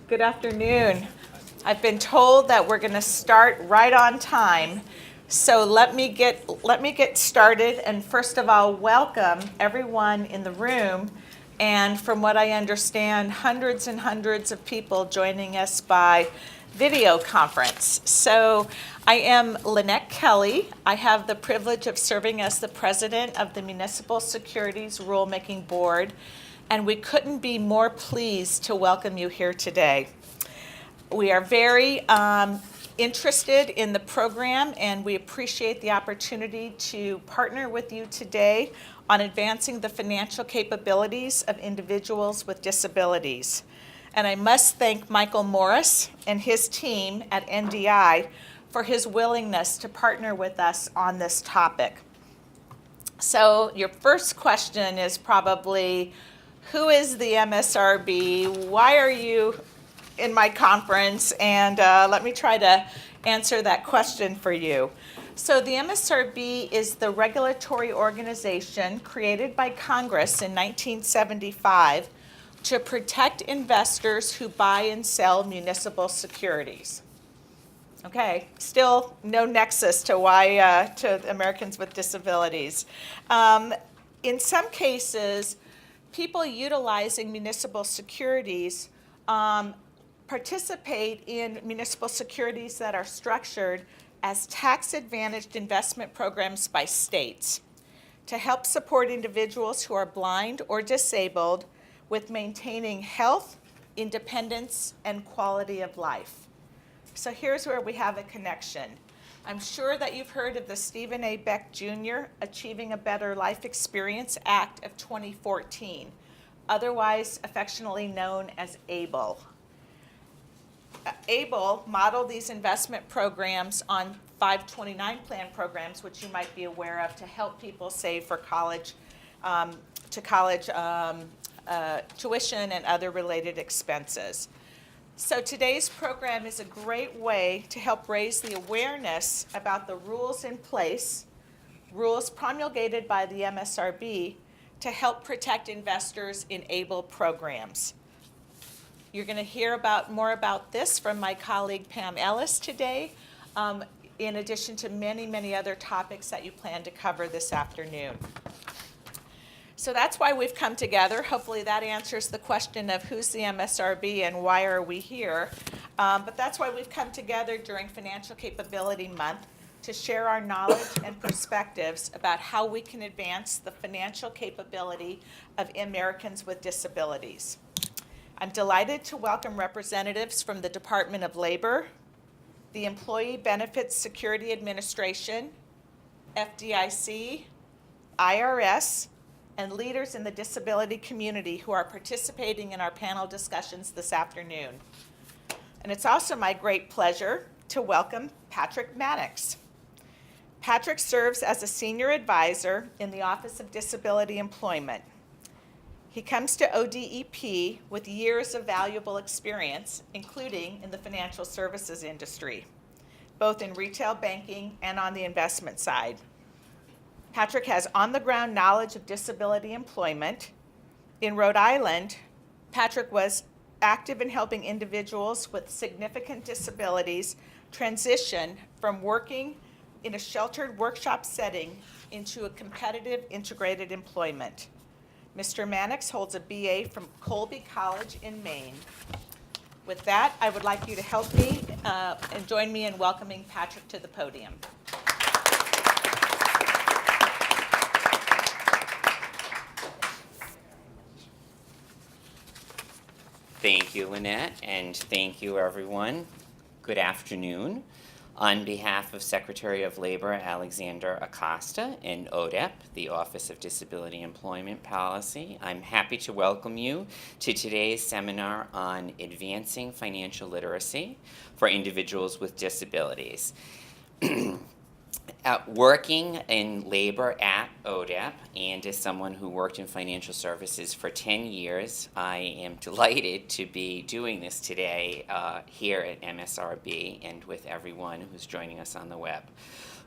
Good afternoon. I've been told that we're going to start right on time. So let me get started, and first of all, welcome everyone in the room, and from what I understand, hundreds and hundreds of people joining us by video conference. So I am Lynette Kelly. I have the privilege of serving as the president of the Municipal Securities Rulemaking Board, and we couldn't be more pleased to welcome you here today. We are very interested in the program, and we appreciate the opportunity to partner with you today on advancing the financial capabilities of individuals with disabilities. And I must thank Michael Morris and his team at NDI for his willingness to partner with us on this topic. So your first question is probably, who is the MSRB? Why are you in my conference? And let me try to answer that question for you. So the MSRB is the regulatory organization created by Congress in 1975 to protect investors who buy and sell municipal securities. Okay, still no nexus to why to Americans with disabilities. In some cases, people utilizing municipal securities participate in municipal securities that are structured as tax-advantaged investment programs by states to help support individuals who are blind or disabled with maintaining health, independence, and quality of life. So here's where we have a connection. I'm sure that you've heard of the Stephen A. Beck Jr. Achieving a Better Life Experience Act of 2014, otherwise affectionately known as ABLE. ABLE modeled these investment programs on 529 plan programs, which you might be aware of, to help people save for college, tuition and other related expenses. So today's program is a great way to help raise the awareness about the rules in place, rules promulgated by the MSRB to help protect investors in ABLE programs. You're going to hear more about this from my colleague Pam Ellis today, in addition to many, many other topics that you plan to cover this afternoon. So that's why we've come together. Hopefully that answers the question of who's the MSRB and why are we here. But that's why we've come together during Financial Capability Month to share our knowledge and perspectives about how we can advance the financial capability of Americans with disabilities. I'm delighted to welcome representatives from the Department of Labor, the Employee Benefits Security Administration, FDIC, IRS, and leaders in the disability community who are participating in our panel discussions this afternoon. And it's also my great pleasure to welcome Patrick Maddox. Patrick serves as a senior advisor in the Office of Disability Employment. He comes to ODEP with years of valuable experience, including in the financial services industry, both in retail banking and on the investment side. Patrick has on-the-ground knowledge of disability employment. In Rhode Island, Patrick was active in helping individuals with significant disabilities transition from working in a sheltered workshop setting into a competitive integrated employment. Mr. Maddox holds a BA from Colby College in Maine. With that, I would like you to help me and join me in welcoming Patrick to the podium. Thank you, Lynette, and thank you, everyone. Good afternoon. On behalf of Secretary of Labor Alexander Acosta and ODEP, the Office of Disability Employment Policy, I'm happy to welcome you to today's seminar on advancing financial literacy for individuals with disabilities. Working in labor at ODEP, and as someone who worked in financial services for 10 years, I am delighted to be doing this today here at MSRB and with everyone who's joining us on the web.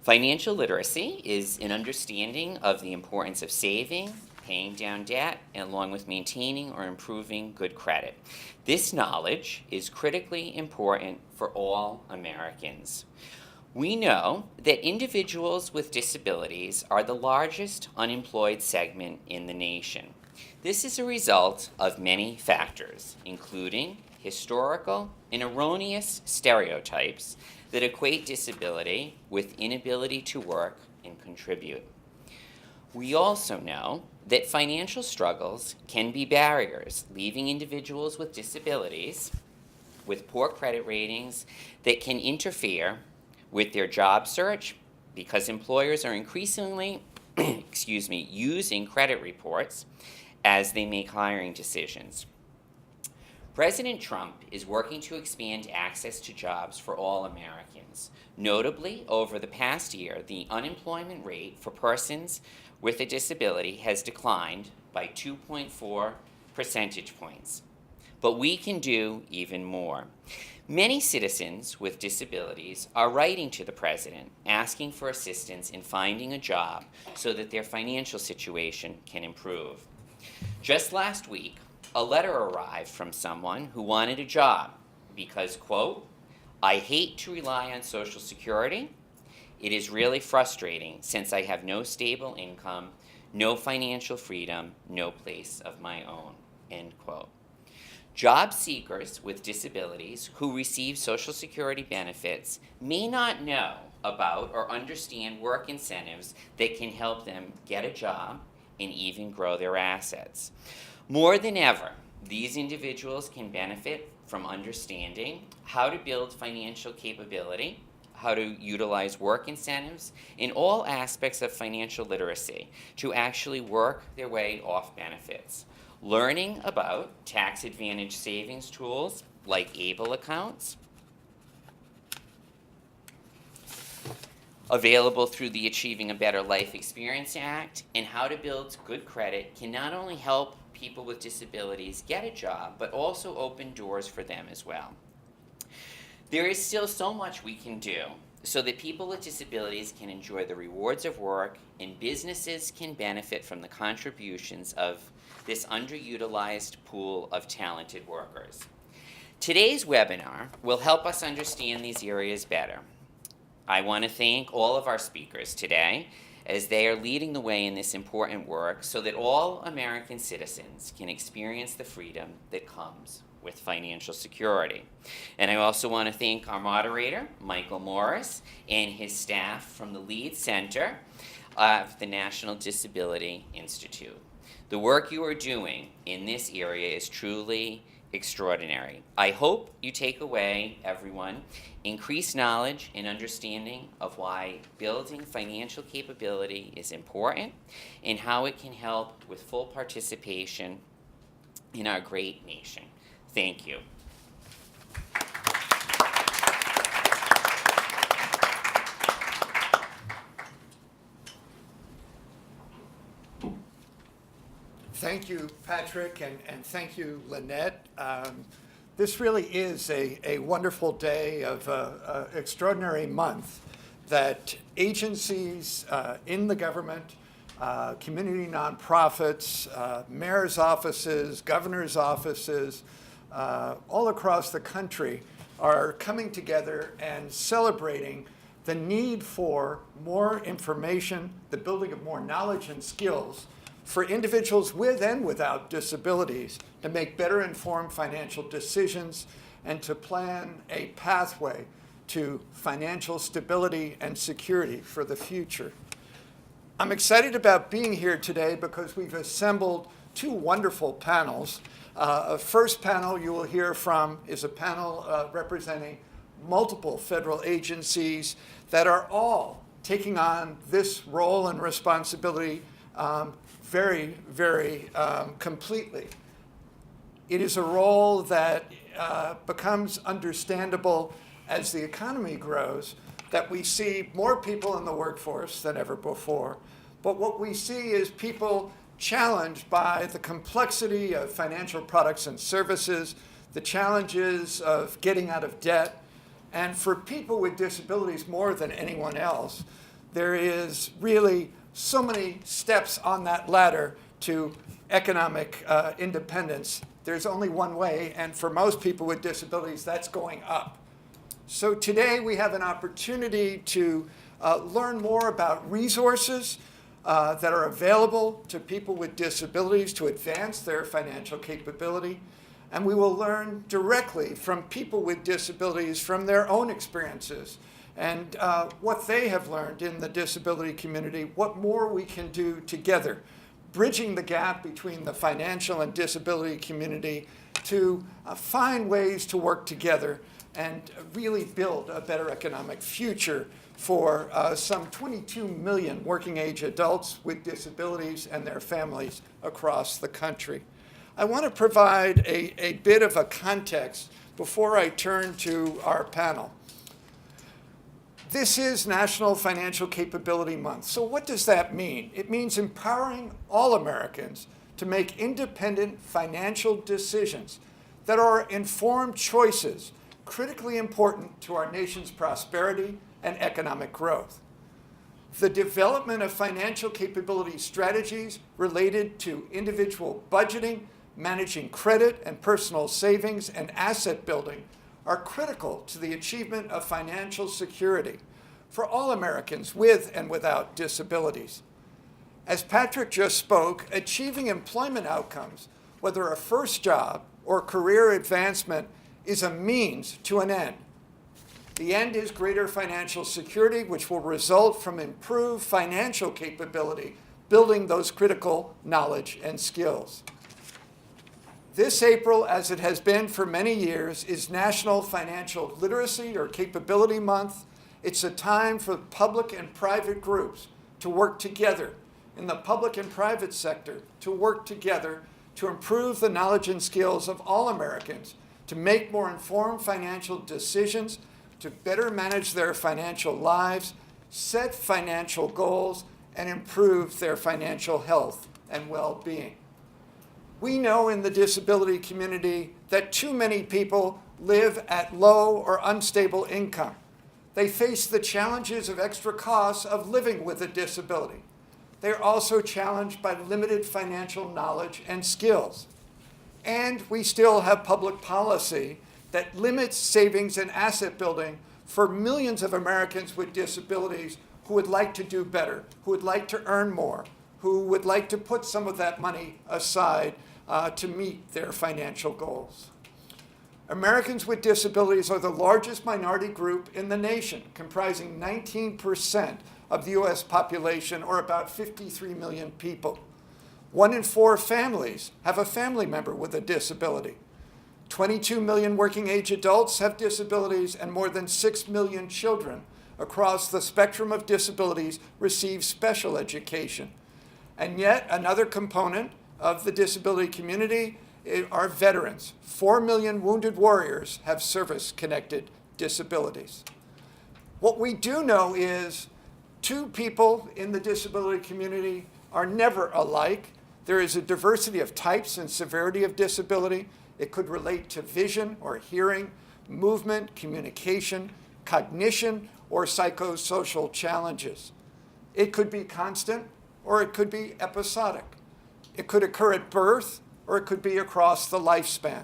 Financial literacy is an understanding of the importance of saving, paying down debt, along with maintaining or improving good credit. This knowledge is critically important for all Americans. We know that individuals with disabilities are the largest unemployed segment in the nation. This is a result of many factors, including historical and erroneous stereotypes that equate disability with inability to work and contribute. We also know that financial struggles can be barriers, leaving individuals with disabilities with poor credit ratings that can interfere with their job search because employers are increasingly using credit reports as they make hiring decisions. President Trump is working to expand access to jobs for all Americans. Notably, over the past year, the unemployment rate for persons with a disability has declined by 2.4 percentage points. But we can do even more. Many citizens with disabilities are writing to the President asking for assistance in finding a job so that their financial situation can improve. Just last week, a letter arrived from someone who wanted a job because, quote, "I hate to rely on Social Security. It is really frustrating since I have no stable income, no financial freedom, no place of my own," end quote. Job seekers with disabilities who receive Social Security benefits may not know about or understand work incentives that can help them get a job and even grow their assets. More than ever, these individuals can benefit from understanding how to build financial capability, how to utilize work incentives, in all aspects of financial literacy to actually work their way off benefits. Learning about tax advantage savings tools like ABLE accounts, available through the Achieving a Better Life Experience Act, and how to build good credit can not only help people with disabilities get a job, but also open doors for them as well. There is still so much we can do so that people with disabilities can enjoy the rewards of work and businesses can benefit from the contributions of this underutilized pool of talented workers. Today's webinar will help us understand these areas better. I want to thank all of our speakers today as they are leading the way in this important work so that all American citizens can experience the freedom that comes with financial security. And I also want to thank our moderator, Michael Morris, and his staff from the Lead Center of the National Disability Institute. The work you are doing in this area is truly extraordinary. I hope you take away, everyone, increased knowledge and understanding of why building financial capability is important and how it can help with full participation in our great nation. Thank you. Thank you, Patrick, and thank you, Lynette. This really is a wonderful day of an extraordinary month that agencies in the government, community nonprofits, mayor's offices, governor's offices, all across the country are coming together and celebrating the need for more information, the building of more knowledge and skills for individuals with and without disabilities to make better informed financial decisions and to plan a pathway to financial stability and security for the future. I'm excited about being here today because we've assembled two wonderful panels. A first panel you will hear from is a panel representing multiple federal agencies that are all taking on this role and responsibility very, very completely. It is a role that becomes understandable as the economy grows, that we see more people in the workforce than ever before. But what we see is people challenged by the complexity of financial products and services, the challenges of getting out of debt, and for people with disabilities more than anyone else, there is really so many steps on that ladder to economic independence, there's only one way, and for most people with disabilities, that's going up. So today we have an opportunity to learn more about resources that are available to people with disabilities to advance their financial capability. And we will learn directly from people with disabilities from their own experiences and what they have learned in the disability community, what more we can do together, bridging the gap between the financial and disability community to find ways to work together and really build a better economic future for some 22 million working age adults with disabilities and their families across the country. I want to provide a bit of a context before I turn to our panel. This is National Financial Capability Month. So what does that mean? It means empowering all Americans to make independent financial decisions that are informed choices critically important to our nation's prosperity and economic growth. The development of financial capability strategies related to individual budgeting, managing credit and personal savings, and asset building are critical to the achievement of financial security for all Americans with and without disabilities. As Patrick just spoke, achieving employment outcomes, whether a first job or career advancement, is a means to an end. The end is greater financial security, which will result from improved financial capability, building those critical knowledge and skills. This April, as it has been for many years, is National Financial Literacy or Capability Month. It's a time for public and private groups to work together in the public and private sector, to work together to improve the knowledge and skills of all Americans, to make more informed financial decisions, to better manage their financial lives, set financial goals, and improve their financial health and well-being. We know in the disability community that too many people live at low or unstable income. They face the challenges of extra costs of living with a disability. They're also challenged by limited financial knowledge and skills. And we still have public policy that limits savings and asset building for millions of Americans with disabilities who would like to do better, who would like to earn more, who would like to put some of that money aside to meet their financial goals. Americans with disabilities are the largest minority group in the nation, comprising 19% of the U.S. population, or about 53 million people. 1 in 4 families have a family member with a disability. 22 million working-age adults have disabilities, and more than 6 million children across the spectrum of disabilities receive special education. And yet, another component of the disability community are veterans. 4 million wounded warriors have service-connected disabilities. What we do know is 2 people in the disability community are never alike. There is a diversity of types and severity of disability. It could relate to vision or hearing, movement, communication, cognition, or psychosocial challenges. It could be constant, or it could be episodic. It could occur at birth, or it could be across the lifespan.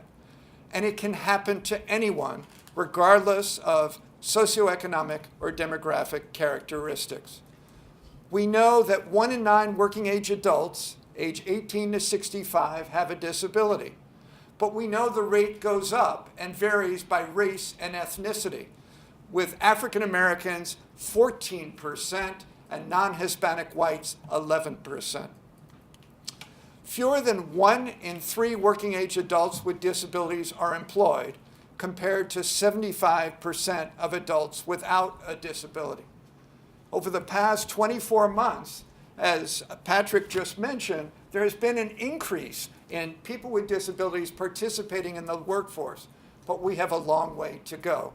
And it can happen to anyone, regardless of socioeconomic or demographic characteristics. We know that 1 in 9 working-age adults, age 18 to 65, have a disability. But we know the rate goes up and varies by race and ethnicity, with African Americans 14% and non-Hispanic whites 11%. Fewer than 1 in 3 working-age adults with disabilities are employed, compared to 75% of adults without a disability. Over the past 24 months, as Patrick just mentioned, there has been an increase in people with disabilities participating in the workforce, but we have a long way to go.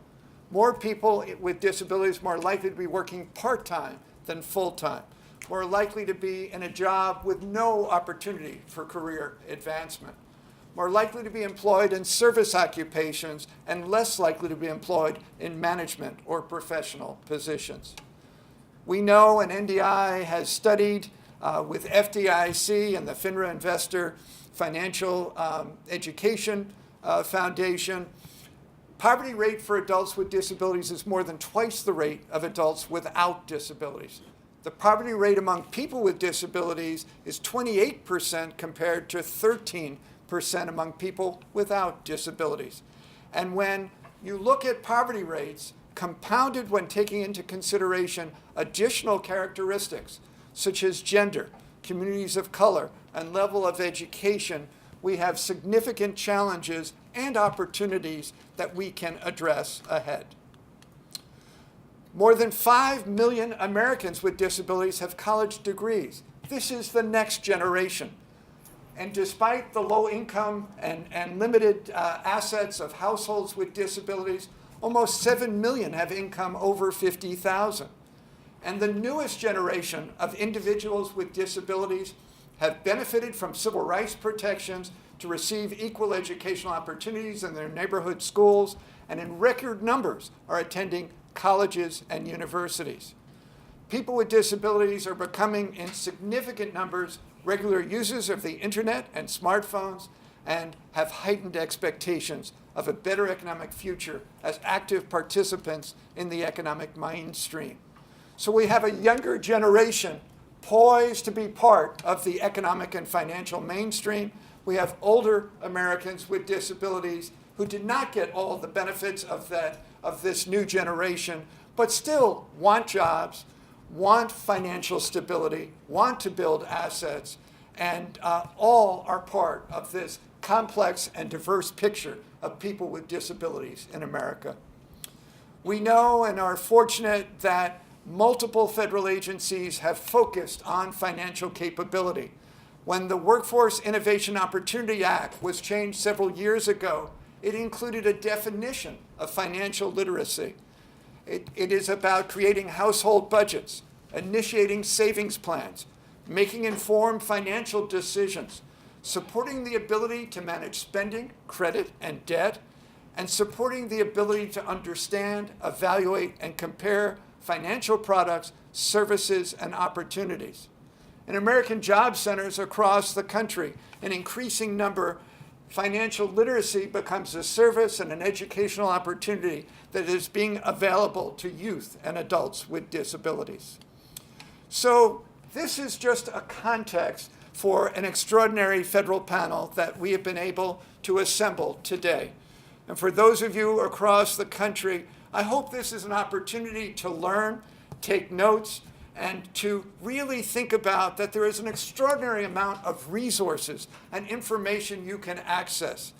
More people with disabilities more likely to be working part-time than full-time, more likely to be in a job with no opportunity for career advancement, more likely to be employed in service occupations, and less likely to be employed in management or professional positions. We know, and NDI has studied with FDIC and the FINRA Investor Financial Education Foundation. Poverty rate for adults with disabilities is more than twice the rate of adults without disabilities. The poverty rate among people with disabilities is 28% compared to 13% among people without disabilities. And when you look at poverty rates compounded when taking into consideration additional characteristics such as gender, communities of color, and level of education, we have significant challenges and opportunities that we can address ahead. More than 5 million Americans with disabilities have college degrees. This is the next generation. And despite the low income and limited assets of households with disabilities, almost 7 million have income over $50,000. And the newest generation of individuals with disabilities have benefited from civil rights protections to receive equal educational opportunities in their neighborhood schools, and in record numbers are attending colleges and universities. People with disabilities are becoming, in significant numbers, regular users of the internet and smartphones, and have heightened expectations of a better economic future as active participants in the economic mainstream. So we have a younger generation poised to be part of the economic and financial mainstream. We have older Americans with disabilities who did not get all the benefits of this new generation, but still want jobs, want financial stability, want to build assets, and all are part of this complex and diverse picture of people with disabilities in America. We know and are fortunate that multiple federal agencies have focused on financial capability. When the Workforce Innovation Opportunity Act was changed several years ago, it included a definition of financial literacy. It is about creating household budgets, initiating savings plans, making informed financial decisions, supporting the ability to manage spending, credit, and debt, and supporting the ability to understand, evaluate, and compare financial products, services, and opportunities. In American job centers across the country, an increasing number, financial literacy becomes a service and an educational opportunity that is being available to youth and adults with disabilities. So this is just a context for an extraordinary federal panel that we have been able to assemble today. And for those of you across the country, I hope this is an opportunity to learn, take notes, and to really think about that there is an extraordinary amount of resources and information you can access.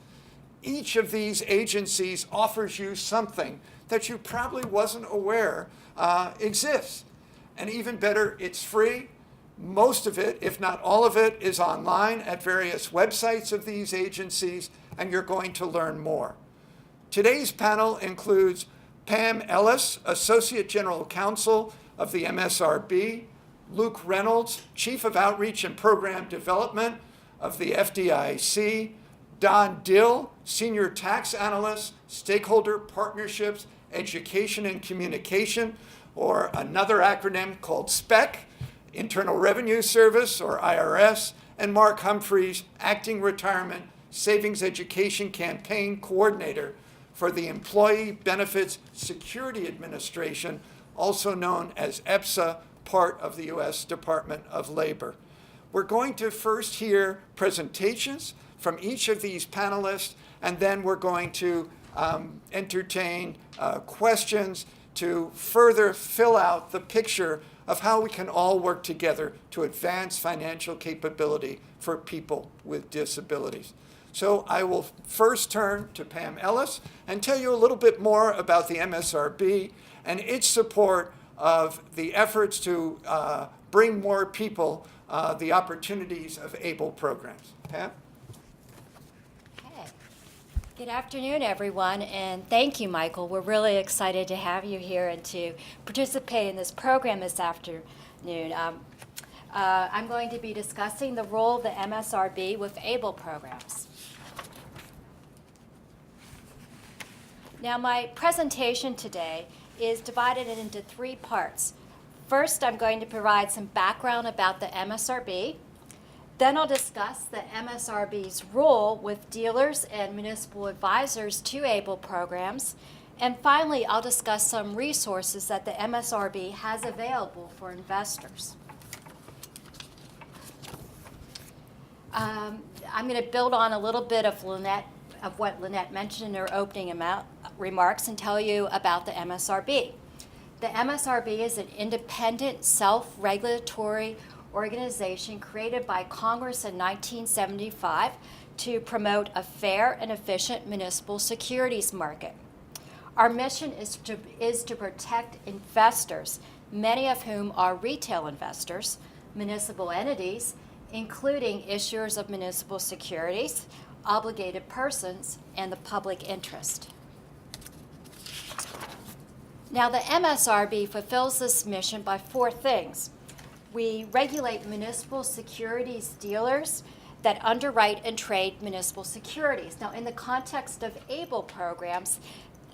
Each of these agencies offers you something that you probably wasn't aware exists. And even better, it's free. Most of it, if not all of it, is online at various websites of these agencies, and you're going to learn more. Today's panel includes Pam Ellis, Associate General Counsel of the MSRB, Luke Reynolds, Chief of Outreach and Program Development of the FDIC, Don Dill, Senior Tax Analyst, Stakeholder Partnerships, Education and Communication, or another acronym called SPEC, Internal Revenue Service, or IRS, and Mark Humphreys, Acting Retirement Savings Education Campaign Coordinator for the Employee Benefits Security Administration, also known as EBSA, part of the U.S. Department of Labor. We're going to first hear presentations from each of these panelists, and then we're going to entertain questions to further fill out the picture of how we can all work together to advance financial capability for people with disabilities. So I will first turn to Pam Ellis and tell you a little bit more about the MSRB and its support of the efforts to bring more people the opportunities of ABLE programs. Pam? Okay. Good afternoon, everyone, and thank you, Michael. We're really excited to have you here and to participate in this program this afternoon. I'm going to be discussing the role of the MSRB with ABLE programs. Now, my presentation today is divided into three parts. First, I'm going to provide some background about the MSRB. Then I'll discuss the MSRB's role with dealers and municipal advisors to ABLE programs. And finally, I'll discuss some resources that the MSRB has available for investors. I'm going to build on a little bit of what Lynette mentioned in her opening remarks and tell you about the MSRB. The MSRB is an independent, self-regulatory organization created by Congress in 1975 to promote a fair and efficient municipal securities market. Our mission is to protect investors, many of whom are retail investors, municipal entities, including issuers of municipal securities, obligated persons, and the public interest. Now, the MSRB fulfills this mission by 4 things. We regulate municipal securities dealers that underwrite and trade municipal securities. Now, in the context of ABLE programs,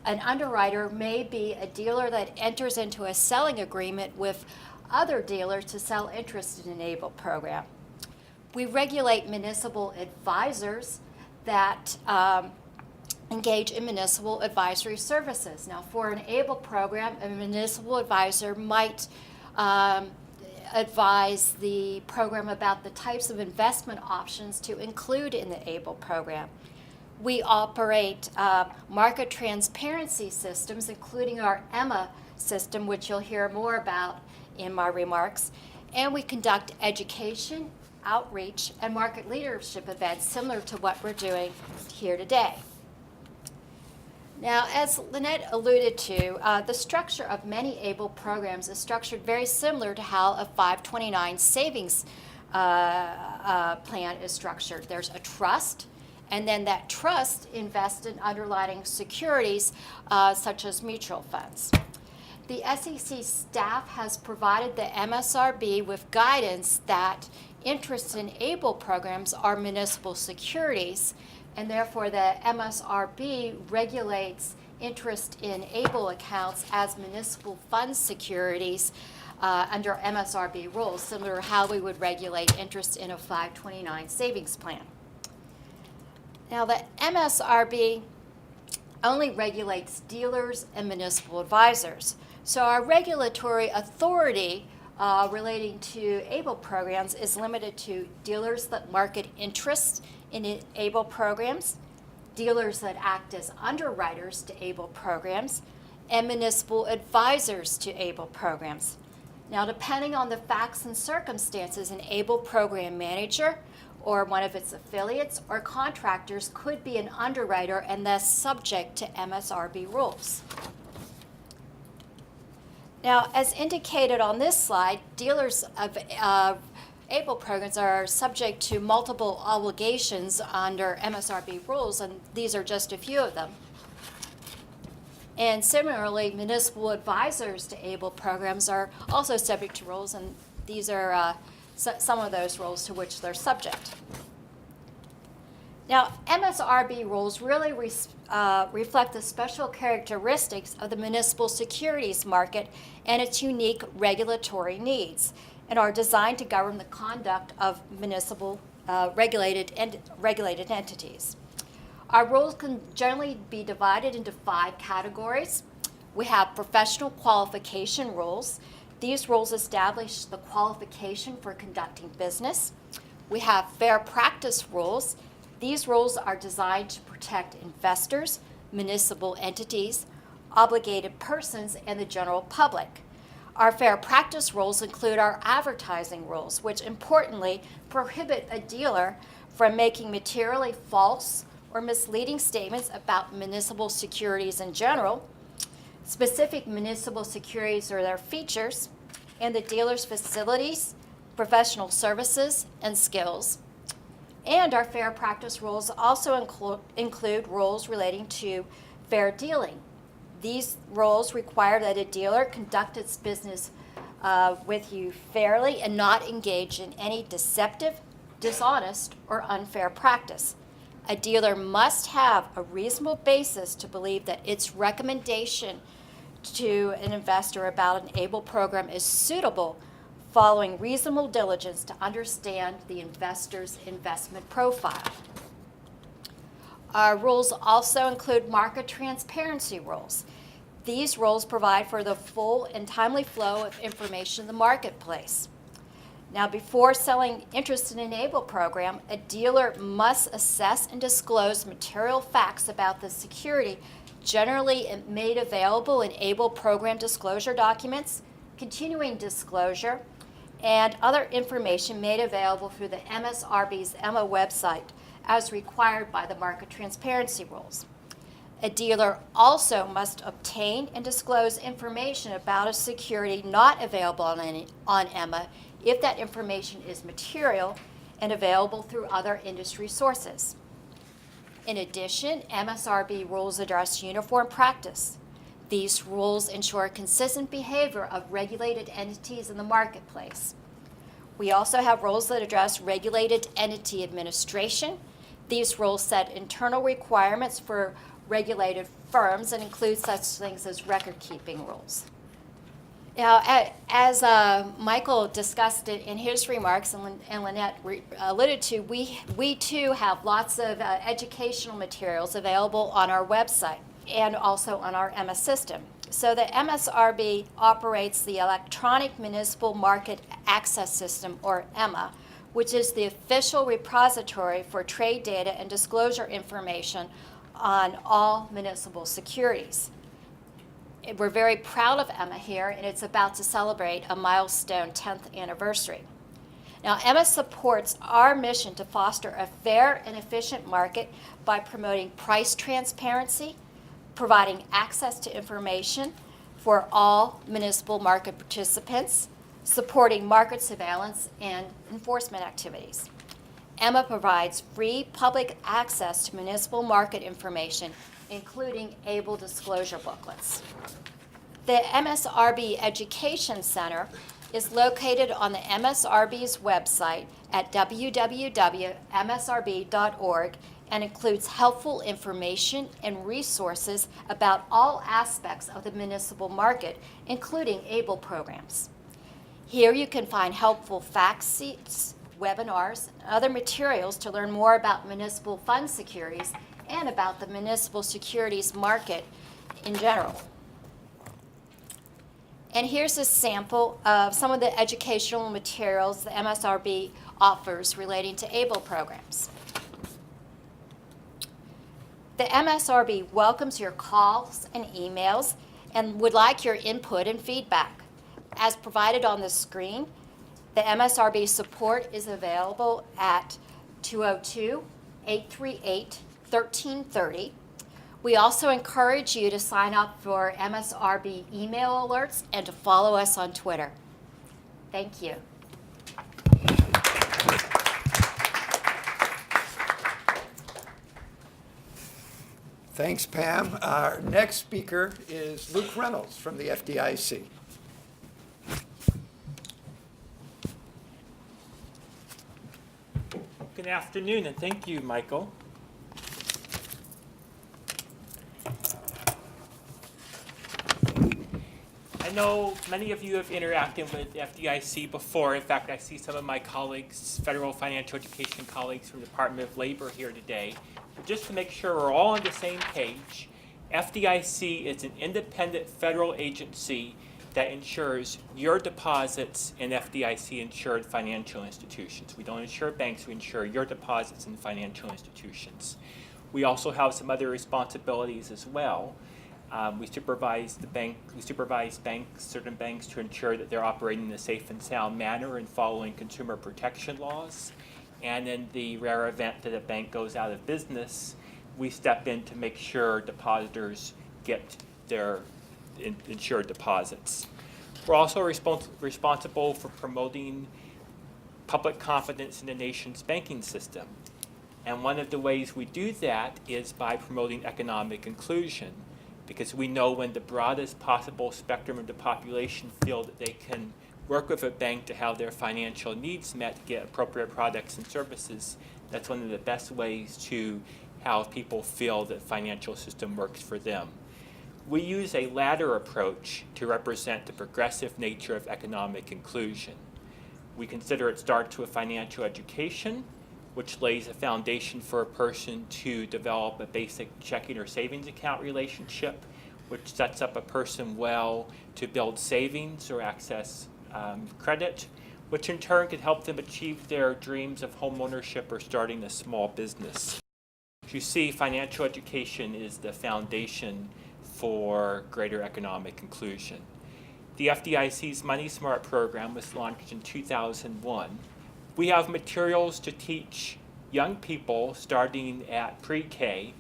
an underwriter may be a dealer that enters into a selling agreement with other dealers to sell interest in an ABLE program. We regulate municipal advisors that engage in municipal advisory services. Now, for an ABLE program, a municipal advisor might advise the program about the types of investment options to include in the ABLE program. We operate market transparency systems, including our EMMA system, which you'll hear more about in my remarks. And we conduct education, outreach, and market leadership events similar to what we're doing here today. Now, as Lynette alluded to, the structure of many ABLE programs is structured very similar to how a 529 savings plan is structured. There's a trust, and then that trust invests in underlying securities such as mutual funds. The SEC staff has provided the MSRB with guidance that interests in ABLE programs are municipal securities, and therefore the MSRB regulates interest in ABLE accounts as municipal fund securities under MSRB rules, similar to how we would regulate interest in a 529 savings plan. Now, the MSRB only regulates dealers and municipal advisors. So our regulatory authority relating to ABLE programs is limited to dealers that market interests in ABLE programs, dealers that act as underwriters to ABLE programs, and municipal advisors to ABLE programs. Now, depending on the facts and circumstances, an ABLE program manager or one of its affiliates or contractors could be an underwriter and thus subject to MSRB rules. Now, as indicated on this slide, dealers of ABLE programs are subject to multiple obligations under MSRB rules, and these are just a few of them. And similarly, municipal advisors to ABLE programs are also subject to rules, and these are some of those rules to which they're subject. Now, MSRB rules really reflect the special characteristics of the municipal securities market and its unique regulatory needs, and are designed to govern the conduct of municipal regulated entities. Our rules can generally be divided into 5 categories. We have professional qualification rules. These rules establish the qualification for conducting business. We have fair practice rules. These rules are designed to protect investors, municipal entities, obligated persons, and the general public. Our fair practice rules include our advertising rules, which importantly prohibit a dealer from making materially false or misleading statements about municipal securities in general, specific municipal securities or their features, and the dealer's facilities, professional services, and skills. And our fair practice rules also include rules relating to fair dealing. These rules require that a dealer conduct its business with you fairly and not engage in any deceptive, dishonest, or unfair practice. A dealer must have a reasonable basis to believe that its recommendation to an investor about an ABLE program is suitable following reasonable diligence to understand the investor's investment profile. Our rules also include market transparency rules. These rules provide for the full and timely flow of information in the marketplace. Now, before selling interest in an ABLE program, a dealer must assess and disclose material facts about the security generally made available in ABLE program disclosure documents, continuing disclosure, and other information made available through the MSRB's EMA website as required by the market transparency rules. A dealer also must obtain and disclose information about a security not available on EMA if that information is material and available through other industry sources. In addition, MSRB rules address uniform practice. These rules ensure consistent behavior of regulated entities in the marketplace. We also have rules that address regulated entity administration. These rules set internal requirements for regulated firms and include such things as record-keeping rules. Now, as Michael discussed it in his remarks and Lynette alluded to, we too have lots of educational materials available on our website and also on our EMA system. So the MSRB operates the Electronic Municipal Market Access System, or EMA, which is the official repository for trade data and disclosure information on all municipal securities. We're very proud of EMA here, and it's about to celebrate a milestone 10th anniversary. Now, EMA supports our mission to foster a fair and efficient market by promoting price transparency, providing access to information for all municipal market participants, supporting market surveillance and enforcement activities. EMA provides free public access to municipal market information, including ABLE disclosure booklets. The MSRB Education Center is located on the MSRB's website at www.msrb.org and includes helpful information and resources about all aspects of the municipal market, including ABLE programs. Here you can find helpful fact sheets, webinars, and other materials to learn more about municipal fund securities and about the municipal securities market in general. And here's a sample of some of the educational materials the MSRB offers relating to ABLE programs. The MSRB welcomes your calls and emails and would like your input and feedback. As provided on the screen, the MSRB support is available at 202-838-1330. We also encourage you to sign up for MSRB email alerts and to follow us on Twitter. Thank you. Thanks, Pam. Our next speaker is Luke Reynolds from the FDIC. Good afternoon, and thank you, Michael. I know many of you have interacted with FDIC before. In fact, I see some of my colleagues, federal financial education colleagues from the Department of Labor here today. But just to make sure we're all on the same page, FDIC is an independent federal agency that insures your deposits in FDIC-insured financial institutions. We don't insure banks, we insure your deposits in financial institutions. We also have some other responsibilities as well. We supervise certain banks to ensure that they're operating in a safe and sound manner and following consumer protection laws. And in the rare event that a bank goes out of business, we step in to make sure depositors get their insured deposits. We're also responsible for promoting public confidence in the nation's banking system. And one of the ways we do that is by promoting economic inclusion, because we know when the broadest possible spectrum of the population feel that they can work with a bank to have their financial needs met, to get appropriate products and services, that's one of the best ways to have people feel that financial system works for them. We use a ladder approach to represent the progressive nature of economic inclusion. We consider it starts with financial education, which lays a foundation for a person to develop a basic checking or savings account relationship, which sets up a person well to build savings or access credit, which in turn can help them achieve their dreams of home ownership or starting a small business. As you see, financial education is the foundation for greater economic inclusion. The FDIC's MoneySmart program was launched in 2001. We have materials to teach young people starting at pre-K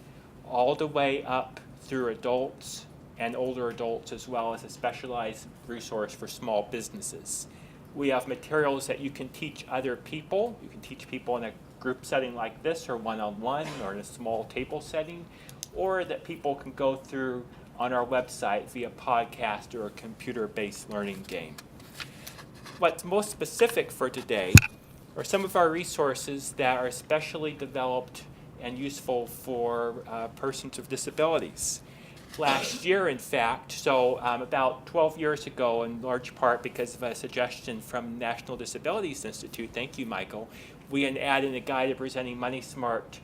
all the way up through adults and older adults, as well as a specialized resource for small businesses. We have materials that you can teach other people. You can teach people in a group setting like this, or one-on-one, or in a small table setting, or that people can go through on our website via podcast or a computer-based learning game. What's most specific for today are some of our resources that are specially developed and useful for persons with disabilities. Last year, in fact, about 12 years ago, in large part because of a suggestion from National Disabilities Institute, thank you, Michael, we had added a guide presenting MoneySmart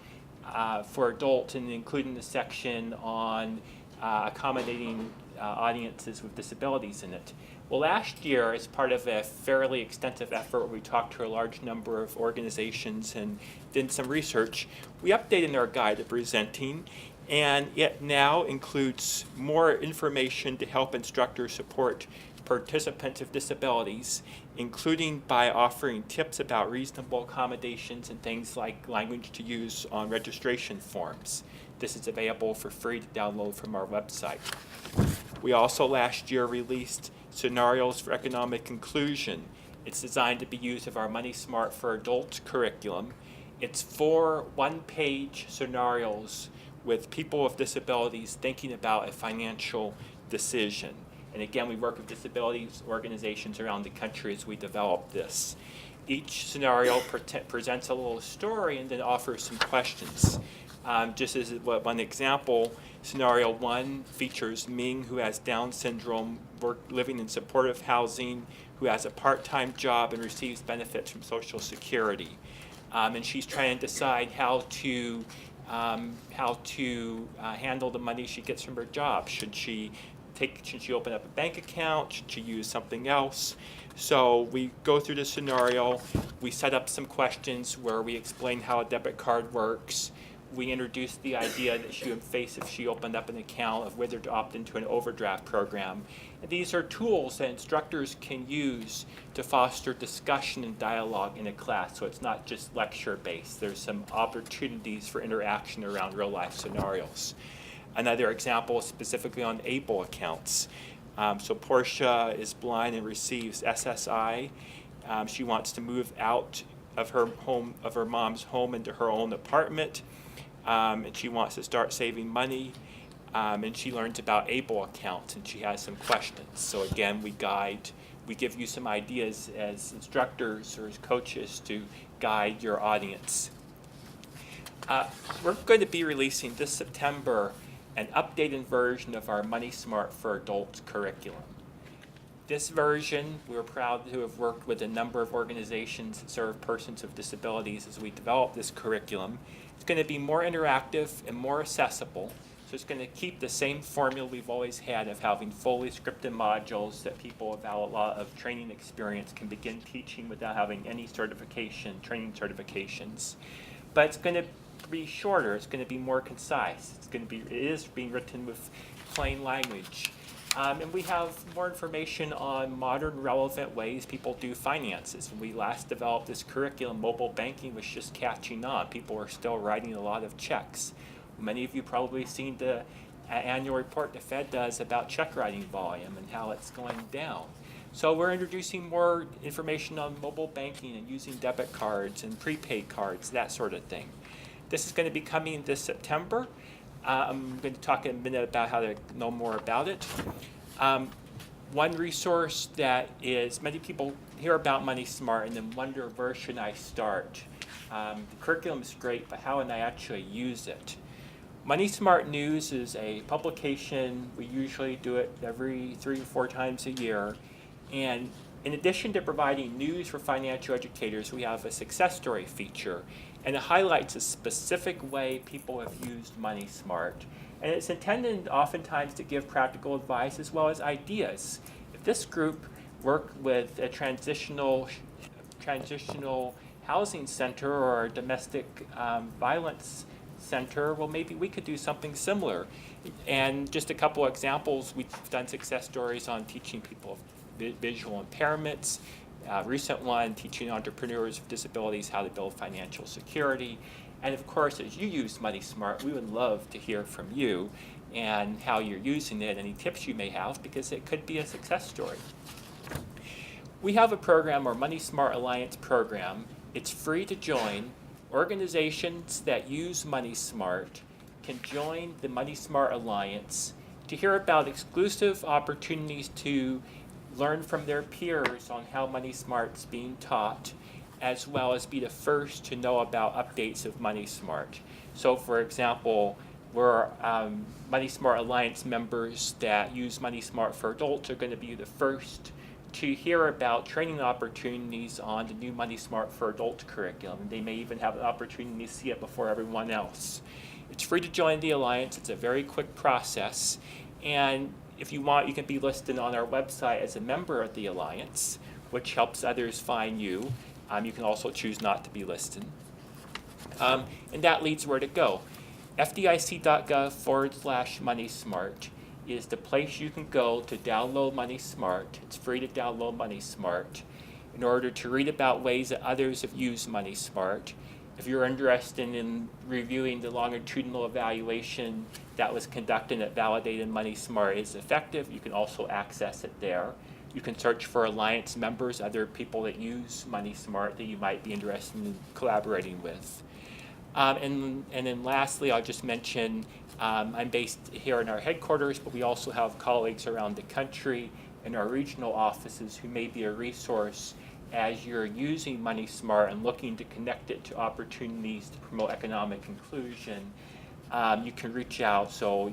for adults, and including the section on accommodating audiences with disabilities in it. Well, last year, as part of a fairly extensive effort where we talked to a large number of organizations and did some research, we updated our guide to presenting, and it now includes more information to help instructors support participants with disabilities, including by offering tips about reasonable accommodations and things like language to use on registration forms. This is available for free to download from our website. We also last year released Scenarios for Economic Inclusion. It's designed to be used of our MoneySmart for Adults curriculum. It's 4 one-page scenarios with people with disabilities thinking about a financial decision. And again, we work with disabilities organizations around the country as we develop this. Each scenario presents a little story and then offers some questions. Just as one example, scenario 1 features Ming, who has Down syndrome, living in supportive housing, who has a part-time job and receives benefits from Social Security. And she's trying to decide how to handle the money she gets from her job. Should she open up a bank account? Should she use something else? So we go through the scenario. We set up some questions where we explain how a debit card works. We introduce the idea that she would face if she opened up an account of whether to opt into an overdraft program. And these are tools that instructors can use to foster discussion and dialogue in a class, so it's not just lecture-based. There's some opportunities for interaction around real-life scenarios. Another example is specifically on ABLE accounts. So Portia is blind and receives SSI. She wants to move out of her home, of her mom's home, into her own apartment. And she wants to start saving money, and she learns about ABLE accounts, and she has some questions. So again, we give you some ideas as instructors or as coaches to guide your audience. We're going to be releasing this September an updated version of our MoneySmart for Adults curriculum. This version, we're proud to have worked with a number of organizations that serve persons with disabilities as we develop this curriculum. It's going to be more interactive and more accessible, so it's going to keep the same formula we've always had of having fully scripted modules that people without a lot of training experience can begin teaching without having any training certifications. But it's going to be shorter, it's going to be more concise, it is being written with plain language. And we have more information on modern relevant ways people do finances. When we last developed this curriculum, mobile banking was just catching on. People are still writing a lot of checks. Many of you probably seen the annual report the Fed does about check writing volume and how it's going down. So we're introducing more information on mobile banking and using debit cards and prepaid cards, that sort of thing. This is going to be coming this September. I'm going to talk in a minute about how to know more about it. One resource that is, many people hear about MoneySmart and then wonder, where should I start? The curriculum is great, but how can I actually use it? MoneySmart News is a publication. We usually do it every 3 or 4 times a year. And in addition to providing news for financial educators, we have a success story feature. And it highlights a specific way people have used MoneySmart. And it's intended oftentimes to give practical advice as well as ideas. If this group worked with a transitional housing center or a domestic violence center, well, maybe we could do something similar. And just a couple examples, we've done success stories on teaching people visual impairments. Recent one, teaching entrepreneurs with disabilities how to build financial security. And of course, as you use MoneySmart, we would love to hear from you and how you're using it, any tips you may have, because it could be a success story. We have a program, our MoneySmart Alliance program. It's free to join. Organizations that use MoneySmart can join the MoneySmart Alliance to hear about exclusive opportunities to learn from their peers on how MoneySmart's being taught, as well as be the first to know about updates of MoneySmart. So for example, we're MoneySmart Alliance members that use MoneySmart for Adults are going to be the first to hear about training opportunities on the new MoneySmart for Adults curriculum. And they may even have an opportunity to see it before everyone else. It's free to join the Alliance. It's a very quick process. And if you want, you can be listed on our website as a member of the Alliance, which helps others find you. You can also choose not to be listed. And that leads where to go. FDIC.gov/MoneySmart is the place you can go to download MoneySmart. It's free to download MoneySmart in order to read about ways that others have used MoneySmart. If you're interested in reviewing the longitudinal evaluation that was conducted that validated MoneySmart is effective, you can also access it there. You can search for Alliance members, other people that use MoneySmart that you might be interested in collaborating with. And then lastly, I'll just mention I'm based here in our headquarters, but we also have colleagues around the country in our regional offices who may be a resource as you're using MoneySmart and looking to connect it to opportunities to promote economic inclusion. You can reach out. So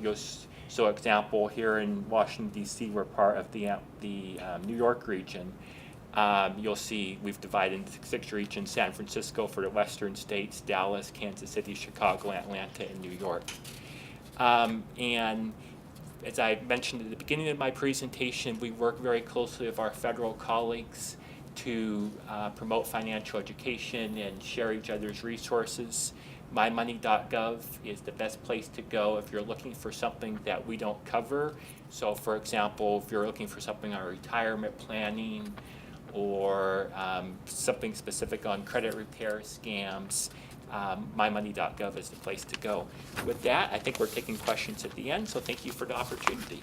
example, here in Washington, D.C., we're part of the New York region. You'll see we've divided into 6 regions: San Francisco for the western states, Dallas, Kansas City, Chicago, Atlanta, and New York. And as I mentioned at the beginning of my presentation, we work very closely with our federal colleagues to promote financial education and share each other's resources. MyMoney.gov is the best place to go if you're looking for something that we don't cover. So for example, if you're looking for something on retirement planning or something specific on credit repair scams, MyMoney.gov is the place to go. With that, I think we're taking questions at the end, so thank you for the opportunity.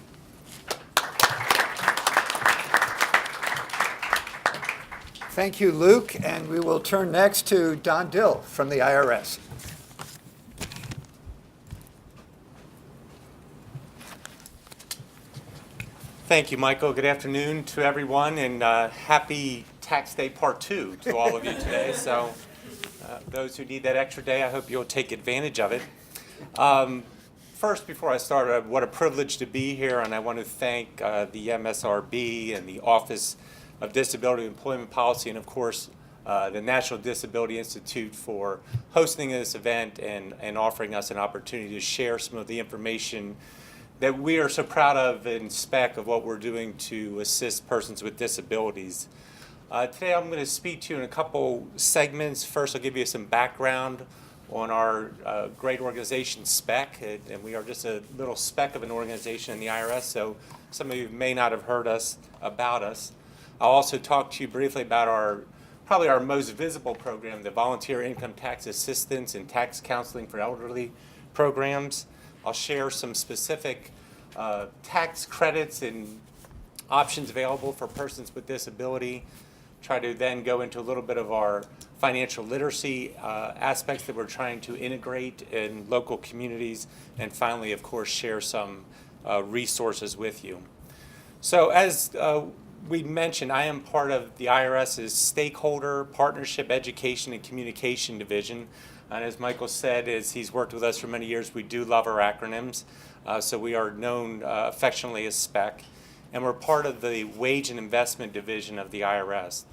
Thank you, Luke, and we will turn next to Don Dill from the IRS. Thank you, Michael. Good afternoon to everyone, and happy Tax Day Part 2 to all of you today. So those who need that extra day, I hope you'll take advantage of it. First, before I start, what a privilege to be here, and I want to thank the MSRB and the Office of Disability Employment Policy, and of course, the National Disability Institute for hosting this event and offering us an opportunity to share some of the information that we are so proud of in spec of what we're doing to assist persons with disabilities. Today I'm going to speak to you in a couple segments. First, I'll give you some background on our great organization, SPEC, and we are just a little speck of an organization in the IRS, so some of you may not have heard about us. I'll also talk to you briefly about probably our most visible program, the Volunteer Income Tax Assistance and Tax Counseling for Elderly programs. I'll share some specific tax credits and options available for persons with disability. Try to then go into a little bit of our financial literacy aspects that we're trying to integrate in local communities. And finally, of course, share some resources with you. So as we mentioned, I am part of the IRS's Stakeholder Partnership Education and Communication Division. And as Michael said, as he's worked with us for many years, we do love our acronyms. So we are known affectionately as SPEC. And we're part of the Wage and Investment Division of the IRS.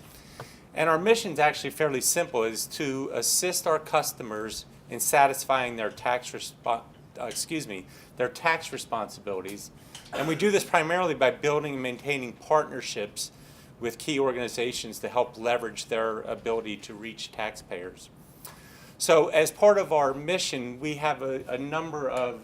And our mission is actually fairly simple, is to assist our customers in satisfying their tax responsibilities. And we do this primarily by building and maintaining partnerships with key organizations to help leverage their ability to reach taxpayers. So as part of our mission, we have a number of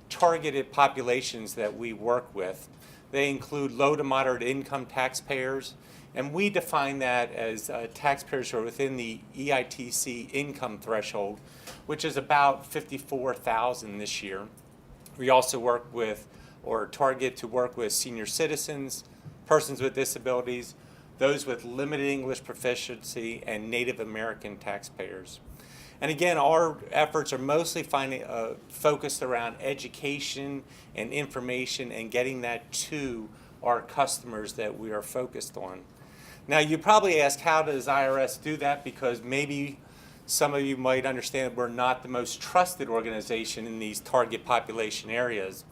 targeted populations that we work with. They include low to moderate income taxpayers, and we define that as taxpayers who are within the EITC income threshold, which is about 54,000 this year. We also work with, or target to work with, senior citizens, persons with disabilities, those with limited English proficiency, and Native American taxpayers. And again, our efforts are mostly focused around education and information and getting that to our customers that we are focused on. Now, you probably ask, how does IRS do that? Because maybe some of you might understand we're not the most trusted organization in these target population areas.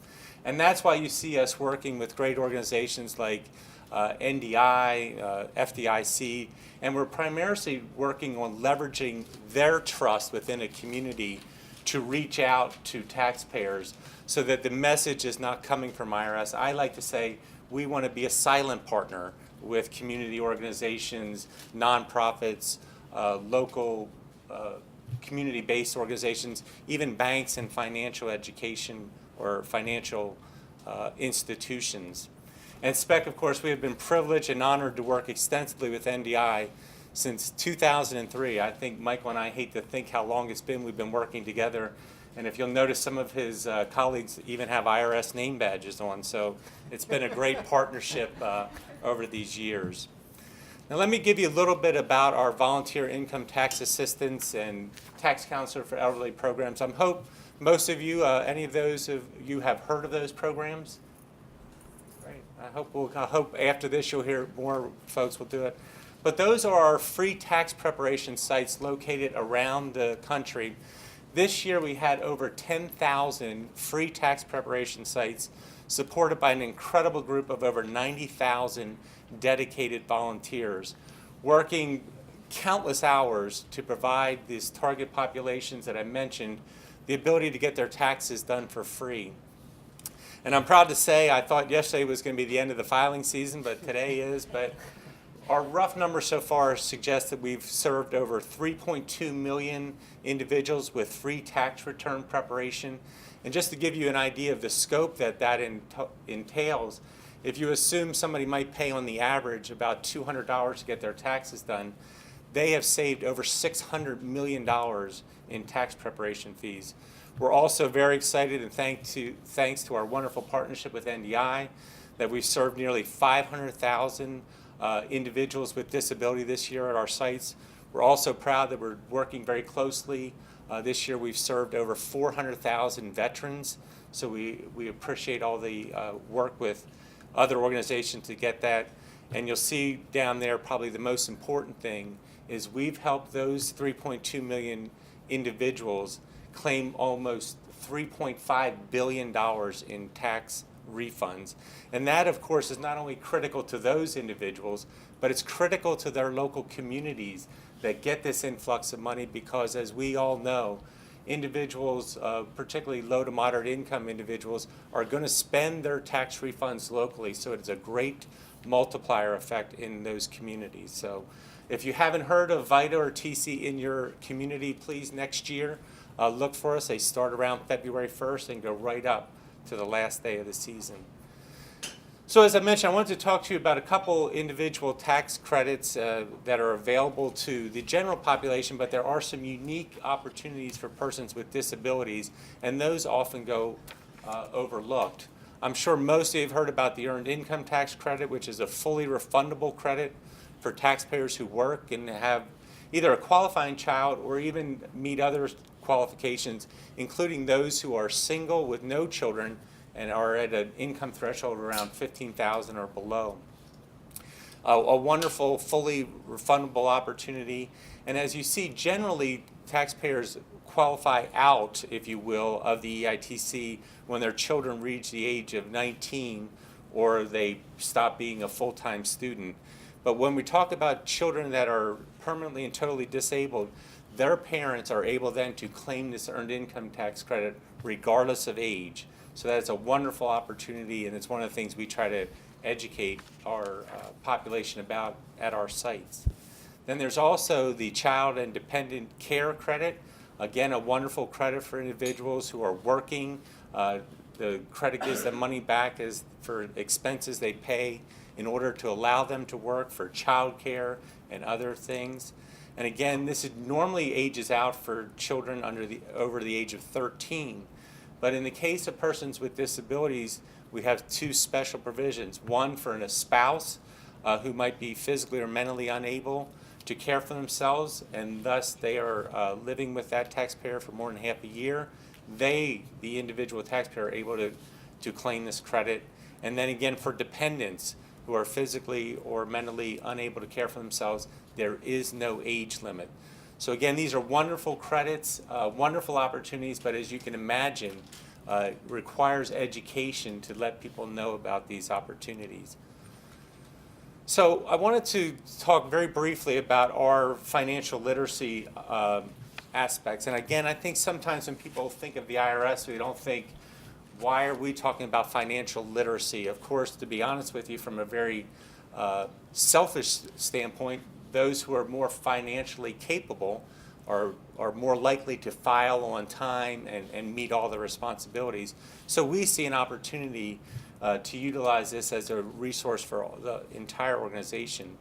And that's why you see us working with great organizations like NDI, FDIC, and we're primarily working on leveraging their trust within a community to reach out to taxpayers so that the message is not coming from IRS. I like to say we want to be a silent partner with community organizations, nonprofits, local community-based organizations, even banks and financial education or financial institutions. And SPEC, of course, we have been privileged and honored to work extensively with NDI since 2003. I think Michael and I hate to think how long it's been we've been working together. And if you'll notice, some of his colleagues even have IRS name badges on. So it's been a great partnership over these years. Now let me give you a little bit about our volunteer income tax assistance and tax counselor for elderly programs. I hope most of you, any of those of you have heard of those programs. Great. I hope after this you'll hear more folks will do it. But those are our free tax preparation sites located around the country. This year we had over 10,000 free tax preparation sites supported by an incredible group of over 90,000 dedicated volunteers working countless hours to provide these target populations that I mentioned the ability to get their taxes done for free. And I'm proud to say, I thought yesterday was going to be the end of the filing season, but today is. But our rough numbers so far suggest that we've served over 3.2 million individuals with free tax return preparation. And just to give you an idea of the scope that entails, if you assume somebody might pay on the average about $200 to get their taxes done, they have saved over $600 million in tax preparation fees. We're also very excited, and thanks to our wonderful partnership with NDI, that we've served nearly 500,000 individuals with disability this year at our sites. We're also proud that we're working very closely. This year we've served over 400,000 veterans, so we appreciate all the work with other organizations to get that. And you'll see down there probably the most important thing is we've helped those 3.2 million individuals claim almost $3.5 billion in tax refunds. And that, of course, is not only critical to those individuals, but it's critical to their local communities that get this influx of money because, as we all know, individuals, particularly low to moderate income individuals, are going to spend their tax refunds locally. So it's a great multiplier effect in those communities. So if you haven't heard of VITA or TC in your community, please next year look for us. They start around February 1st and go right up to the last day of the season. So as I mentioned, I wanted to talk to you about a couple individual tax credits that are available to the general population, but there are some unique opportunities for persons with disabilities, and those often go overlooked. I'm sure most of you have heard about the Earned Income Tax Credit, which is a fully refundable credit for taxpayers who work and have either a qualifying child or even meet other qualifications, including those who are single with no children and are at an income threshold around $15,000 or below. A wonderful, fully refundable opportunity. And as you see, generally taxpayers qualify out, if you will, of the EITC when their children reach the age of 19 or they stop being a full-time student. But when we talk about children that are permanently and totally disabled, their parents are able then to claim this earned income tax credit regardless of age. So that's a wonderful opportunity, and it's one of the things we try to educate our population about at our sites. Then there's also the Child and Dependent Care Credit. Again, a wonderful credit for individuals who are working. The credit gives them money back as for expenses they pay in order to allow them to work for child care and other things. And again, this normally ages out for children over the age of 13. But in the case of persons with disabilities, we have two special provisions. One for a spouse who might be physically or mentally unable to care for themselves, and thus they are living with that taxpayer for more than half a year. They, the individual taxpayer, are able to claim this credit. And then again, for dependents who are physically or mentally unable to care for themselves, there is no age limit. So again, these are wonderful credits, wonderful opportunities, but as you can imagine, it requires education to let people know about these opportunities. So I wanted to talk very briefly about our financial literacy aspects. And again, I think sometimes when people think of the IRS, we don't think, why are we talking about financial literacy? Of course, to be honest with you, from a very selfish standpoint, those who are more financially capable are more likely to file on time and meet all the responsibilities. So we see an opportunity to utilize this as a resource for the entire organization.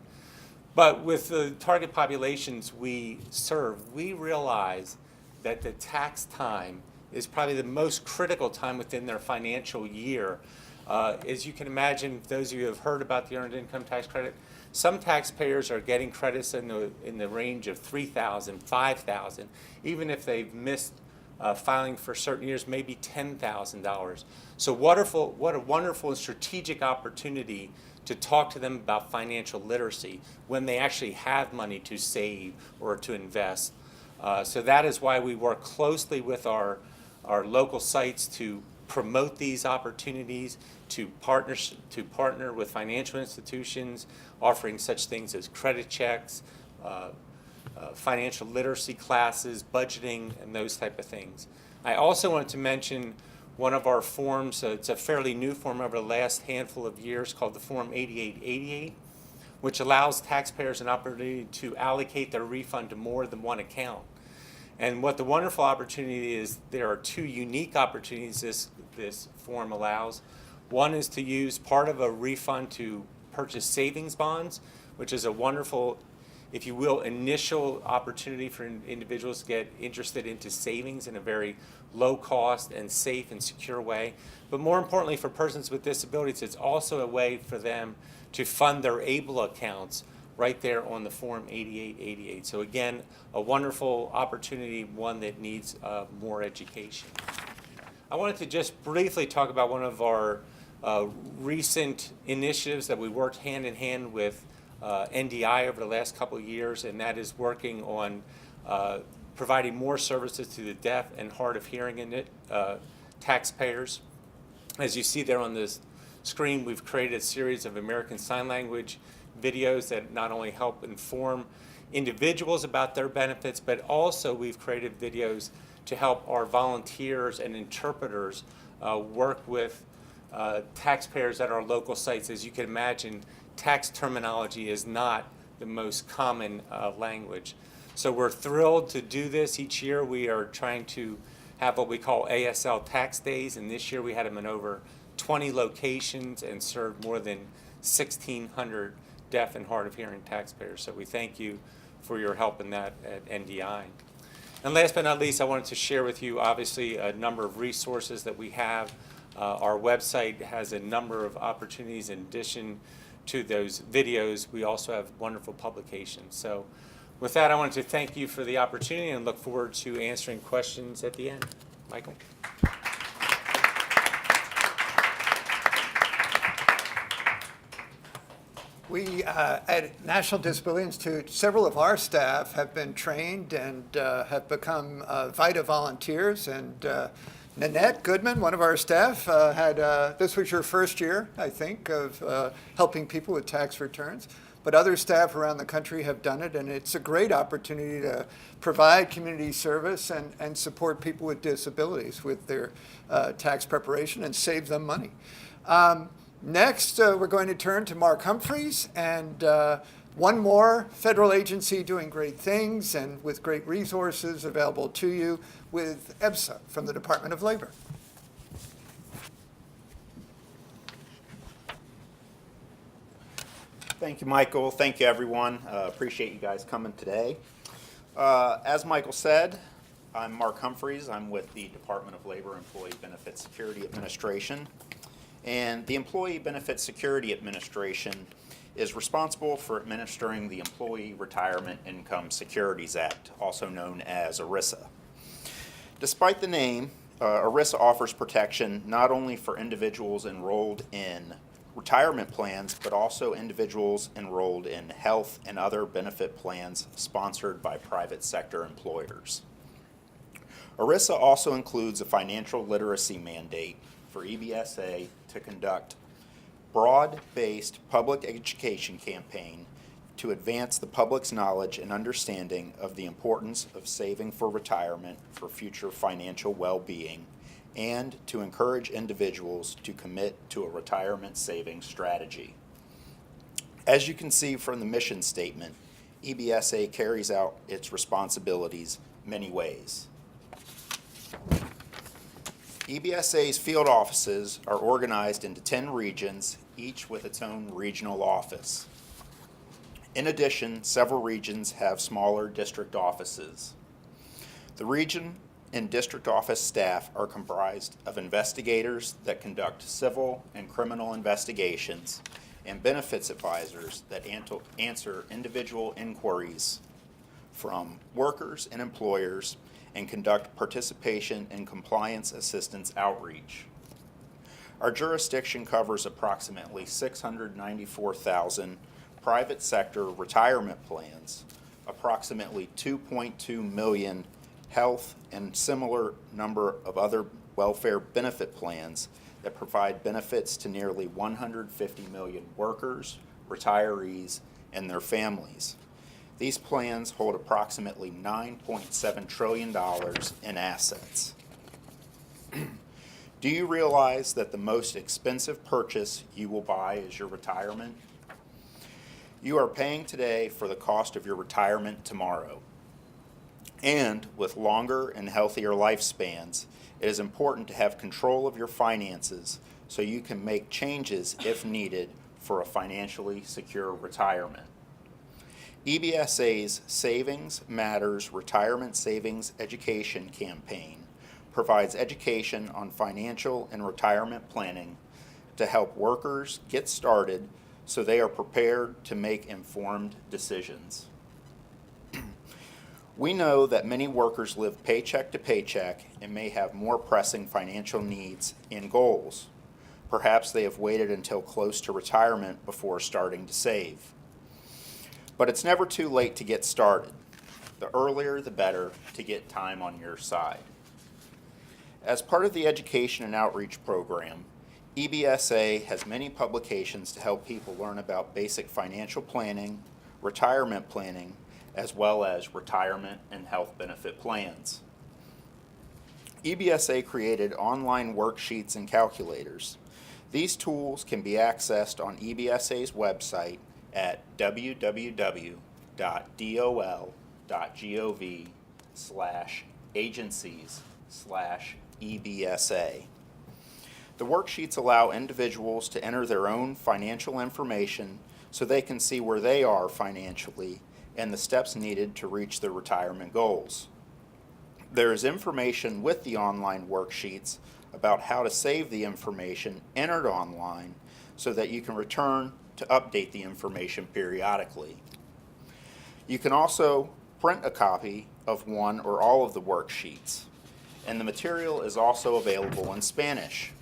But with the target populations we serve, we realize that the tax time is probably the most critical time within their financial year. As you can imagine, those of you who have heard about the Earned Income Tax Credit, some taxpayers are getting credits in the range of $3,000, $5,000, even if they've missed filing for certain years, maybe $10,000. So what a wonderful and strategic opportunity to talk to them about financial literacy when they actually have money to save or to invest. So that is why we work closely with our local sites to promote these opportunities, to partner with financial institutions, offering such things as credit checks, financial literacy classes, budgeting, and those type of things. I also want to mention one of our forms. It's a fairly new form over the last handful of years called the Form 8888, which allows taxpayers an opportunity to allocate their refund to more than one account. And what the wonderful opportunity is, there are two unique opportunities this form allows. One is to use part of a refund to purchase savings bonds, which is a wonderful, if you will, initial opportunity for individuals to get interested into savings in a very low cost and safe and secure way. But more importantly, for persons with disabilities, it's also a way for them to fund their ABLE accounts right there on the Form 8888. So again, a wonderful opportunity, one that needs more education. I wanted to just briefly talk about one of our recent initiatives that we worked hand in hand with NDI over the last couple of years, and that is working on providing more services to the deaf and hard of hearing taxpayers. As you see there on this screen, we've created a series of American Sign Language videos that not only help inform individuals about their benefits, but also we've created videos to help our volunteers and interpreters work with taxpayers at our local sites. As you can imagine, tax terminology is not the most common language. So we're thrilled to do this. Each year we are trying to have what we call ASL Tax Days, and this year we had them in over 20 locations and served more than 1,600 deaf and hard of hearing taxpayers. So we thank you for your help in that at NDI. And last but not least, I wanted to share with you obviously a number of resources that we have. Our website has a number of opportunities in addition to those videos. We also have wonderful publications. So with that, I wanted to thank you for the opportunity and look forward to answering questions at the end. Michael? We, at National Disability Institute, several of our staff have been trained and have become VITA volunteers. And Lynette Goodman, one of our staff, this was your first year, I think, of helping people with tax returns. But other staff around the country have done it, and it's a great opportunity to provide community service and support people with disabilities with their tax preparation and save them money. Next, we're going to turn to Mark Humphreys, and one more federal agency doing great things and with great resources available to you with EBSA from the Department of Labor. Thank you, Michael. Thank you, everyone. Appreciate you guys coming today. As Michael said, I'm Mark Humphreys. I'm with the Department of Labor Employee Benefit Security Administration. And the Employee Benefit Security Administration is responsible for administering the Employee Retirement Income Securities Act, also known as ERISA. Despite the name, ERISA offers protection not only for individuals enrolled in retirement plans, but also individuals enrolled in health and other benefit plans sponsored by private sector employers. ERISA also includes a financial literacy mandate for EBSA to conduct broad-based public education campaign to advance the public's knowledge and understanding of the importance of saving for retirement for future financial well-being, and to encourage individuals to commit to a retirement savings strategy. As you can see from the mission statement, EBSA carries out its responsibilities many ways. EBSA's field offices are organized into 10 regions, each with its own regional office. In addition, several regions have smaller district offices. The region and district office staff are comprised of investigators that conduct civil and criminal investigations and benefits advisors that answer individual inquiries from workers and employers and conduct participation and compliance assistance outreach. Our jurisdiction covers approximately 694,000 private sector retirement plans, approximately 2.2 million health and similar number of other welfare benefit plans that provide benefits to nearly 150 million workers, retirees, and their families. These plans hold approximately $9.7 trillion in assets. Do you realize that the most expensive purchase you will buy is your retirement? You are paying today for the cost of your retirement tomorrow. And with longer and healthier lifespans, it is important to have control of your finances so you can make changes if needed for a financially secure retirement. EBSA's Savings Matters Retirement Savings Education campaign provides education on financial and retirement planning to help workers get started so they are prepared to make informed decisions. We know that many workers live paycheck to paycheck and may have more pressing financial needs and goals. Perhaps they have waited until close to retirement before starting to save. But it's never too late to get started. The earlier the better to get time on your side. As part of the education and outreach program, EBSA has many publications to help people learn about basic financial planning, retirement planning, as well as retirement and health benefit plans. EBSA created online worksheets and calculators. These tools can be accessed on EBSA's website at www.dol.gov/agencies/EBSA. The worksheets allow individuals to enter their own financial information so they can see where they are financially and the steps needed to reach their retirement goals. There is information with the online worksheets about how to save the information entered online so that you can return to update the information periodically. You can also print a copy of one or all of the worksheets, and the material is also available in Spanish.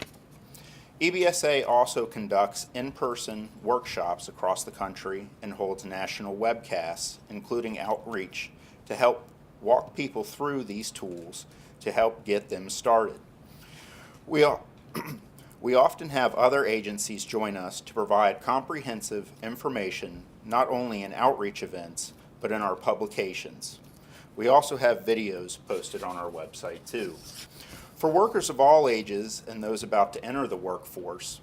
EBSA also conducts in-person workshops across the country and holds national webcasts, including outreach, to help walk people through these tools to help get them started. We often have other agencies join us to provide comprehensive information, not only in outreach events, but in our publications. We also have videos posted on our website too. For workers of all ages and those about to enter the workforce,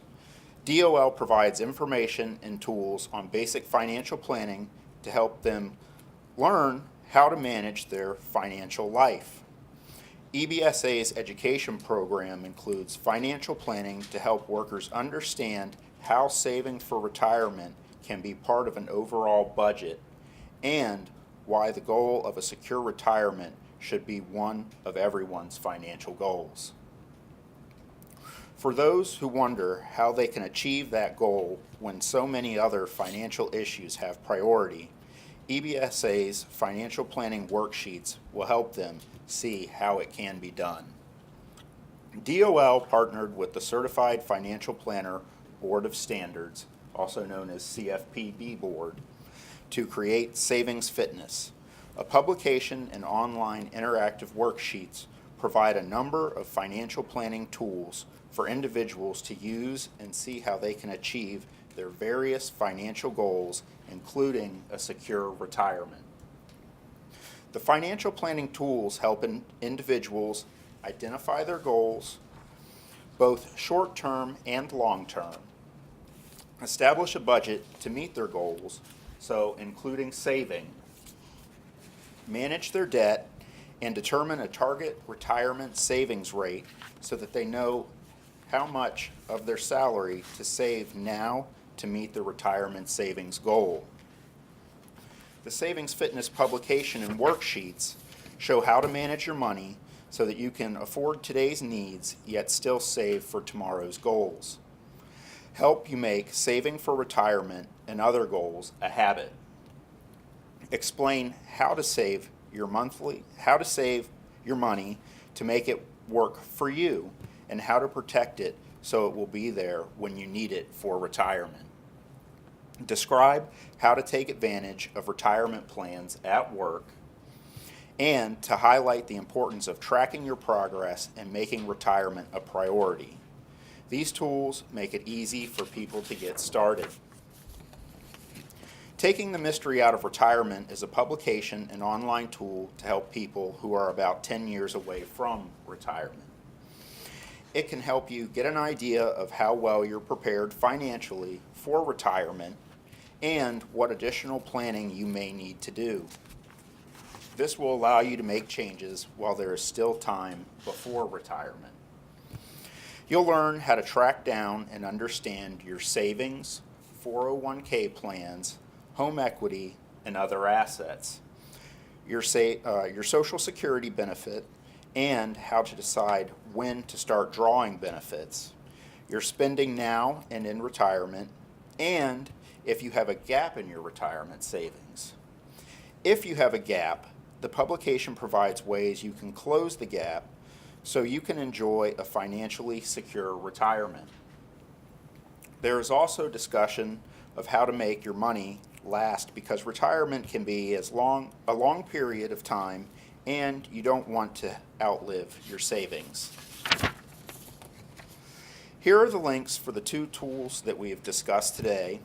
DOL provides information and tools on basic financial planning to help them learn how to manage their financial life. EBSA's education program includes financial planning to help workers understand how saving for retirement can be part of an overall budget and why the goal of a secure retirement should be one of everyone's financial goals. For those who wonder how they can achieve that goal when so many other financial issues have priority, EBSA's financial planning worksheets will help them see how it can be done. DOL partnered with the Certified Financial Planner Board of Standards, also known as CFPB Board, to create Savings Fitness. A publication and online interactive worksheets provide a number of financial planning tools for individuals to use and see how they can achieve their various financial goals, including a secure retirement. The financial planning tools help individuals identify their goals, both short-term and long-term, establish a budget to meet their goals, so including saving, manage their debt, and determine a target retirement savings rate so that they know how much of their salary to save now to meet the retirement savings goal. The Savings Fitness publication and worksheets show how to manage your money so that you can afford today's needs yet still save for tomorrow's goals. Help you make saving for retirement and other goals a habit. Explain how to save your money to make it work for you and how to protect it so it will be there when you need it for retirement. Describe how to take advantage of retirement plans at work and to highlight the importance of tracking your progress and making retirement a priority. These tools make it easy for people to get started. Taking the Mystery Out of Retirement is a publication and online tool to help people who are about 10 years away from retirement. It can help you get an idea of how well you're prepared financially for retirement and what additional planning you may need to do. This will allow you to make changes while there is still time before retirement. You'll learn how to track down and understand your savings, 401k plans, home equity, and other assets, your Social Security benefit, and how to decide when to start drawing benefits, your spending now and in retirement, and if you have a gap in your retirement savings. If you have a gap, the publication provides ways you can close the gap so you can enjoy a financially secure retirement. There is also discussion of how to make your money last because retirement can be a long period of time and you don't want to outlive your savings. Here are the links for the two tools that we have discussed today.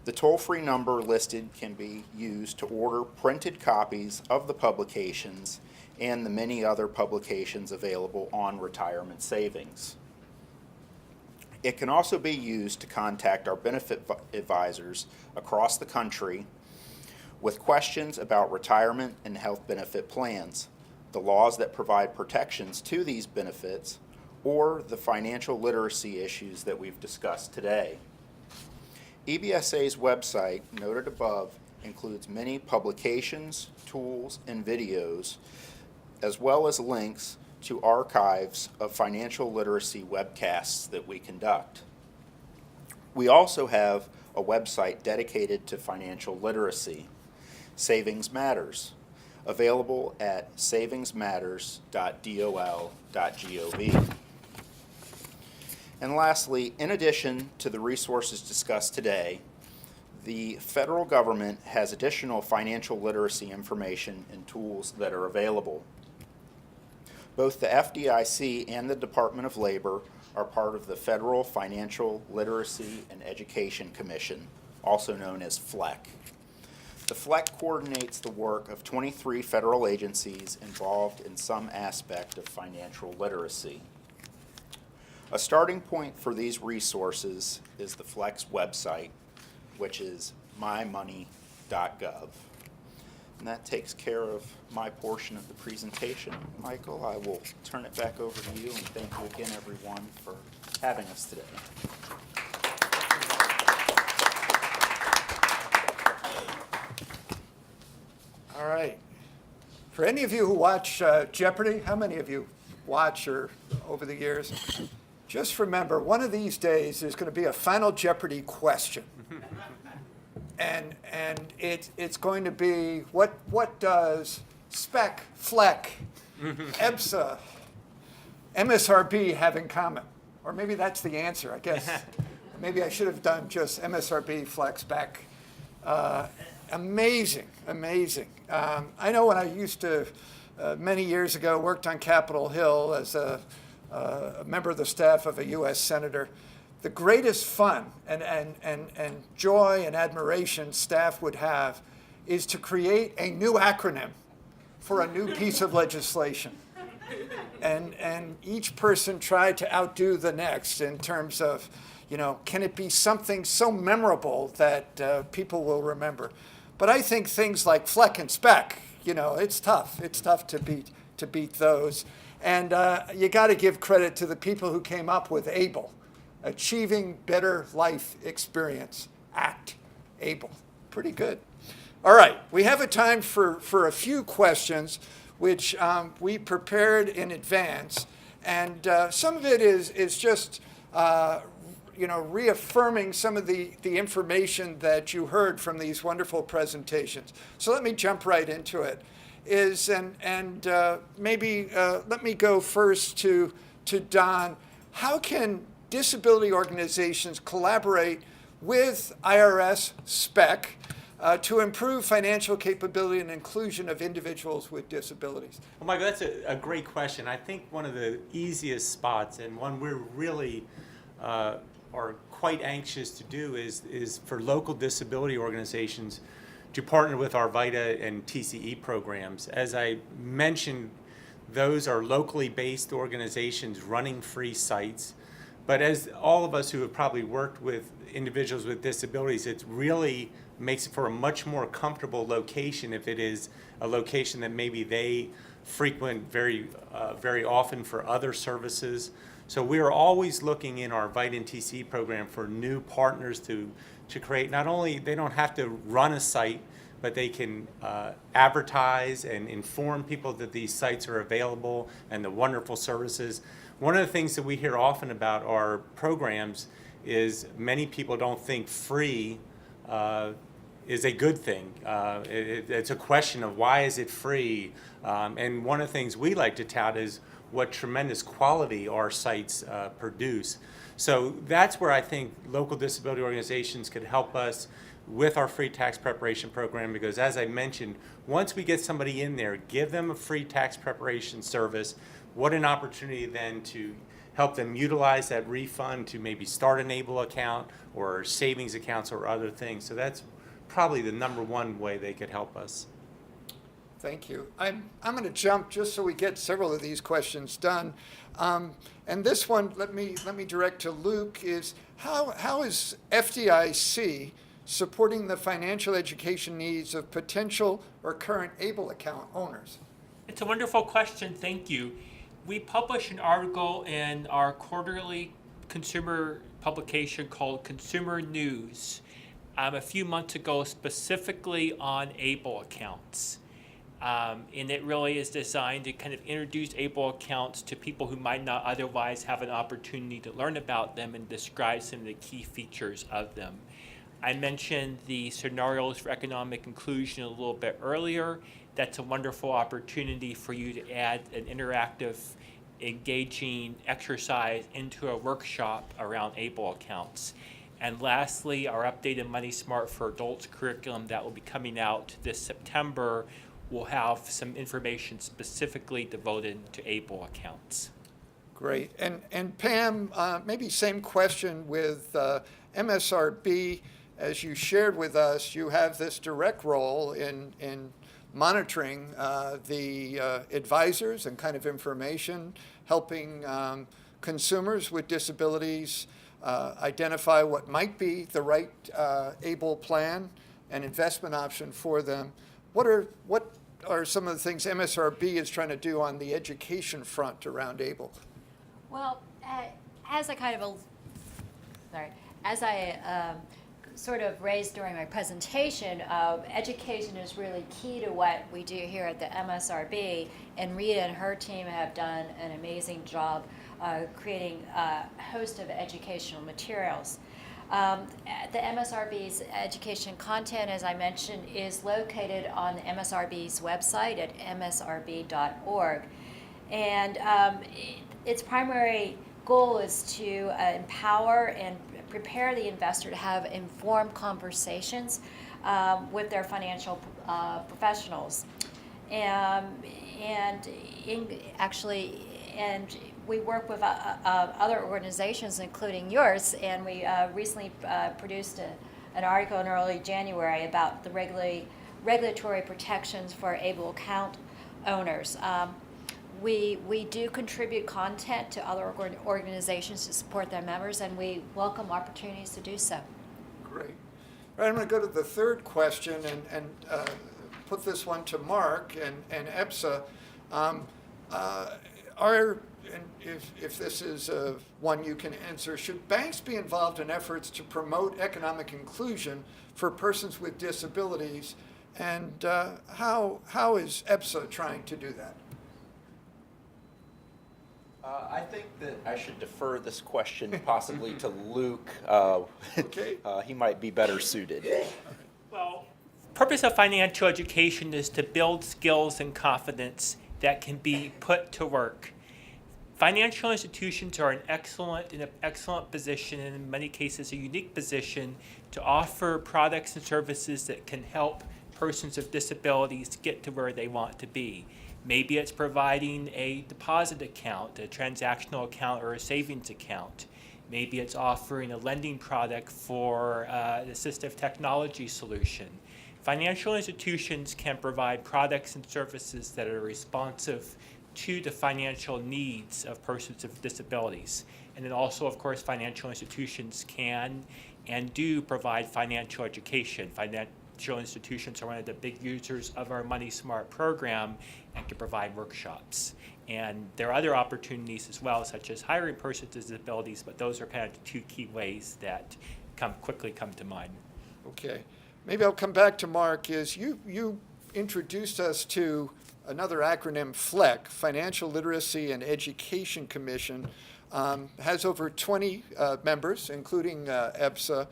The toll-free number listed can be used to order printed copies of the publications and the many other publications available on retirement savings. It can also be used to contact our benefit advisors across the country with questions about retirement and health benefit plans, the laws that provide protections to these benefits, or the financial literacy issues that we've discussed today. EBSA's website, noted above, includes many publications, tools, and videos, as well as links to archives of financial literacy webcasts that we conduct. We also have a website dedicated to financial literacy, Savings Matters, available at savingsmatters.dol.gov. And lastly, in addition to the resources discussed today, the federal government has additional financial literacy information and tools that are available. Both the FDIC and the Department of Labor are part of the Federal Financial Literacy and Education Commission, also known as FLEC. The FLEC coordinates the work of 23 federal agencies involved in some aspect of financial literacy. A starting point for these resources is the FLEC's website, which is mymoney.gov. And that takes care of my portion of the presentation. Michael, I will turn it back over to you, and thank you again, everyone, for having us today. All right. For any of you who watch Jeopardy, how many of you watch or over the years? Just remember, one of these days there's going to be a Final Jeopardy question. And it's going to be, what does SPEC, FLEC, EBSA, MSRB have in common? Or maybe that's the answer, I guess. Maybe I should have done just MSRB, FLEC, SPEC. Amazing, amazing. I know when I used to, many years ago, worked on Capitol Hill as a member of the staff of a U.S. senator, the greatest fun and joy and admiration staff would have is to create a new acronym for a new piece of legislation. And each person tried to outdo the next in terms of, can it be something so memorable that people will remember? But I think things like FLEC and SPEC, it's tough. It's tough to beat those. And you got to give credit to the people who came up with ABLE. Achieving Better Life Experience Act, ABLE. Pretty good. All right, we have a time for a few questions, which we prepared in advance. And some of it is just, reaffirming some of the information that you heard from these wonderful presentations. So let me jump right into it. Maybe let me go first to Don. How can disability organizations collaborate with IRS SPEC to improve financial capability and inclusion of individuals with disabilities? Well, Michael, that's a great question. I think one of the easiest spots, and one we're really are quite anxious to do, is for local disability organizations to partner with our VITA and TCE programs. As I mentioned, those are locally based organizations running free sites. But as all of us who have probably worked with individuals with disabilities, it really makes it for a much more comfortable location if it is a location that maybe they frequent very often for other services. So we are always looking in our VITA and TCE program for new partners to create. Not only, they don't have to run a site, but they can advertise and inform people that these sites are available and the wonderful services. One of the things that we hear often about our programs is many people don't think free is a good thing. It's a question of why is it free? And one of the things we like to tout is what tremendous quality our sites produce. So that's where I think local disability organizations could help us with our free tax preparation program, because as I mentioned, once we get somebody in there, give them a free tax preparation service, what an opportunity then to help them utilize that refund to maybe start an ABLE account or savings accounts or other things. So that's probably the number one way they could help us. Thank you. I'm going to jump just so we get several of these questions done. And this one, let me direct to Luke, is how is FDIC supporting the financial education needs of potential or current ABLE account owners? It's a wonderful question, thank you. We published an article in our quarterly consumer publication called Consumer News a few months ago, specifically on ABLE accounts. And it really is designed to kind of introduce ABLE accounts to people who might not otherwise have an opportunity to learn about them and describe some of the key features of them. I mentioned the scenarios for economic inclusion a little bit earlier. That's a wonderful opportunity for you to add an interactive engaging exercise into a workshop around ABLE accounts. And lastly, our updated MoneySmart for Adults curriculum that will be coming out this September will have some information specifically devoted to ABLE accounts. Great. And Pam, maybe same question with MSRB. As you shared with us, you have this direct role in monitoring the advisors and kind of information, helping consumers with disabilities identify what might be the right ABLE plan and investment option for them. What are some of the things MSRB is trying to do on the education front around ABLE? Well, as I sort of raised during my presentation, education is really key to what we do here at the MSRB, and Rita and her team have done an amazing job creating a host of educational materials. The MSRB's education content, as I mentioned, is located on the MSRB's website at msrb.org. And its primary goal is to empower and prepare the investor to have informed conversations with their financial professionals. And we work with other organizations, including yours, and we recently produced an article in early January about the regulatory protections for ABLE account owners. We do contribute content to other organizations to support their members, and we welcome opportunities to do so. Great. All right, I'm going to go to the third question and put this one to Mark and EBSA. If this is one you can answer, should banks be involved in efforts to promote economic inclusion for persons with disabilities, and how is EBSA trying to do that? I think that I should defer this question possibly to Luke. Okay. He might be better suited. Well, purpose of financial education is to build skills and confidence that can be put to work. Financial institutions are in an excellent position, and in many cases a unique position, to offer products and services that can help persons with disabilities get to where they want to be. Maybe it's providing a deposit account, a transactional account, or a savings account. Maybe it's offering a lending product for an assistive technology solution. Financial institutions can provide products and services that are responsive to the financial needs of persons with disabilities. And then also, of course, financial institutions can and do provide financial education. Financial institutions are one of the big users of our MoneySmart program and can provide workshops. And there are other opportunities as well, such as hiring persons with disabilities, but those are kind of the two key ways that quickly come to mind. Okay. Maybe I'll come back to Mark. You introduced us to another acronym, FLEC, Financial Literacy and Education Commission, has over 20 members, including EBSA.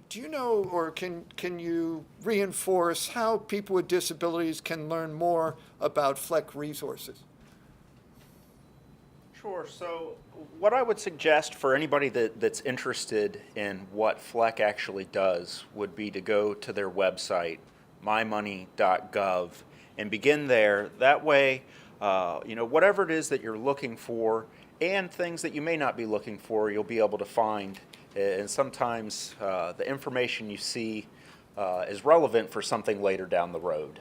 Do you know, or can you reinforce how people with disabilities can learn more about FLEC resources? Sure. So what I would suggest for anybody that's interested in what FLEC actually does would be to go to their website, mymoney.gov, and begin there. That way, whatever it is that you're looking for and things that you may not be looking for, you'll be able to find. And sometimes the information you see is relevant for something later down the road.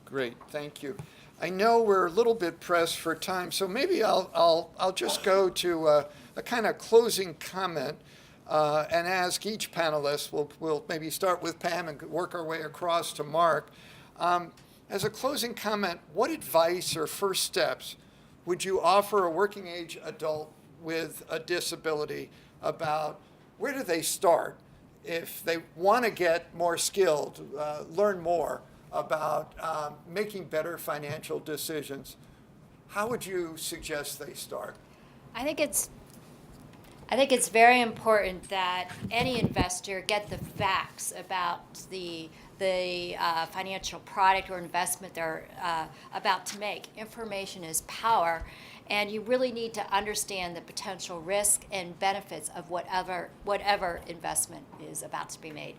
Great, thank you. I know we're a little bit pressed for time, so maybe I'll just go to a kind of closing comment and ask each panelist. We'll maybe start with Pam and work our way across to Mark. As a closing comment, what advice or first steps would you offer a working age adult with a disability about where do they start if they want to get more skilled, learn more about making better financial decisions? How would you suggest they start? I think I think it's very important that any investor get the facts about the financial product or investment they're about to make. Information is power, and you really need to understand the potential risk and benefits of whatever investment is about to be made.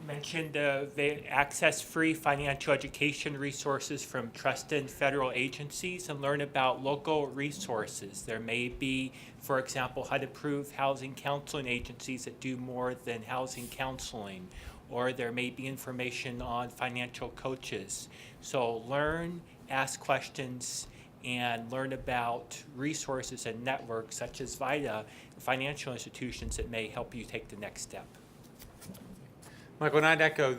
Mentioned they access free financial education resources from trusted federal agencies and learn about local resources. There may be, for example, HUD-approved housing counseling agencies that do more than housing counseling, or there may be information on financial coaches. So learn, ask questions, and learn about resources and networks such as VITA, financial institutions that may help you take the next step. Michael, and I'd echo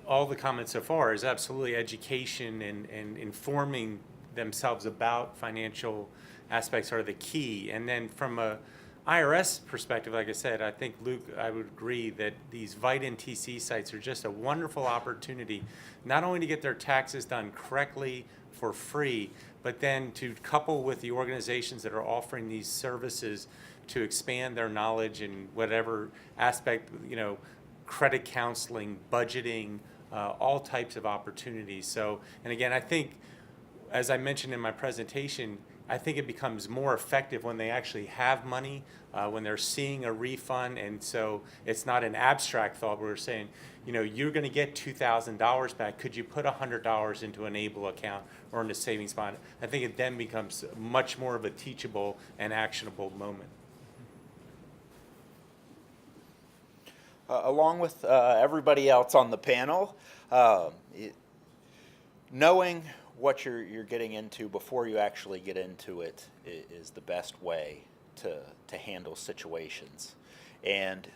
all the comments so far. Is absolutely education and informing themselves about financial aspects are the key. And then from a IRS perspective, like I said, I think, Luke, I would agree that these VITA and TC sites are just a wonderful opportunity, not only to get their taxes done correctly for free, but then to couple with the organizations that are offering these services to expand their knowledge in whatever aspect, credit counseling, budgeting, all types of opportunities. So, and again, I think, as I mentioned in my presentation, I think it becomes more effective when they actually have money, when they're seeing a refund, and so it's not an abstract thought where we're saying, you're going to get $2,000 back. Could you put $100 into an ABLE account or in a savings bond? I think it then becomes much more of a teachable and actionable moment. Along with everybody else on the panel, knowing what you're getting into before you actually get into it is the best way to handle situations. And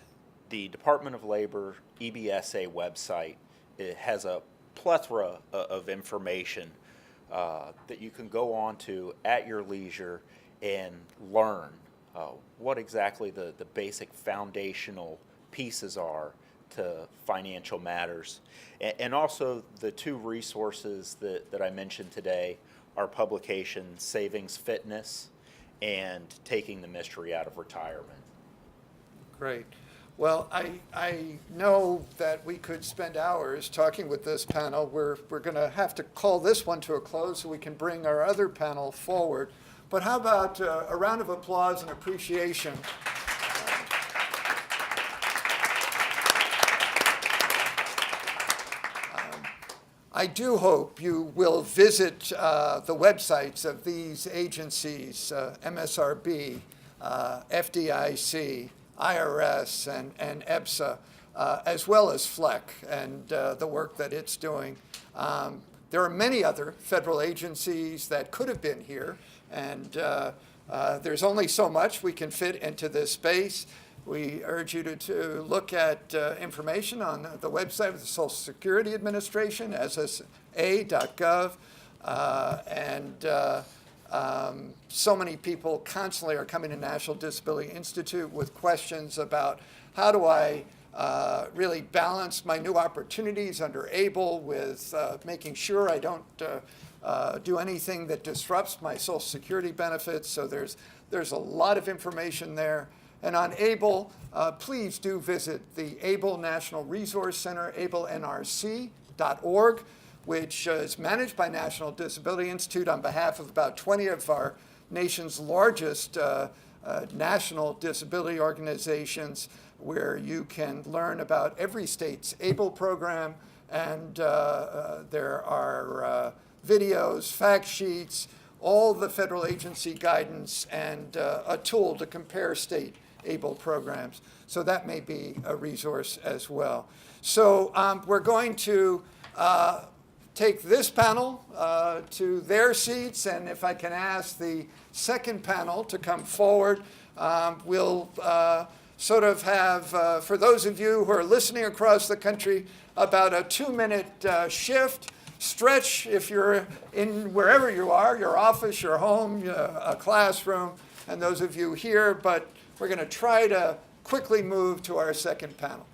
the Department of Labor EBSA website, it has a plethora of information that you can go on to at your leisure and learn what exactly the basic foundational pieces are to financial matters. And also the two resources that I mentioned today are publications, Savings Fitness and Taking the Mystery Out of Retirement. Great. Well, I know that we could spend hours talking with this panel. We're going to have to call this one to a close so we can bring our other panel forward. But how about a round of applause and appreciation? I do hope you will visit the websites of these agencies, MSRB, FDIC, IRS, and EBSA, as well as FLEC and the work that it's doing. There are many other federal agencies that could have been here, and there's only so much we can fit into this space. We urge you to look at information on the website of the Social Security Administration, ssa.gov, so many people constantly are coming to National Disability Institute with questions about how do I really balance my new opportunities under ABLE with making sure I don't do anything that disrupts my Social Security benefits. So there's a lot of information there. And on ABLE, please do visit the ABLE National Resource Center, ablenrc.org, which is managed by National Disability Institute on behalf of about 20 of our nation's largest national disability organizations, where you can learn about every state's ABLE program, and there are videos, fact sheets, all the federal agency guidance, and a tool to compare state ABLE programs. So that may be a resource as well. So we're going to take this panel to their seats, and if I can ask the second panel to come forward, we'll sort of have, for those of you who are listening across the country, about a 2-minute shift. Stretch if you're in wherever you are, your office, your home, a classroom, and those of you here, but we're going to try to quickly move to our second panel.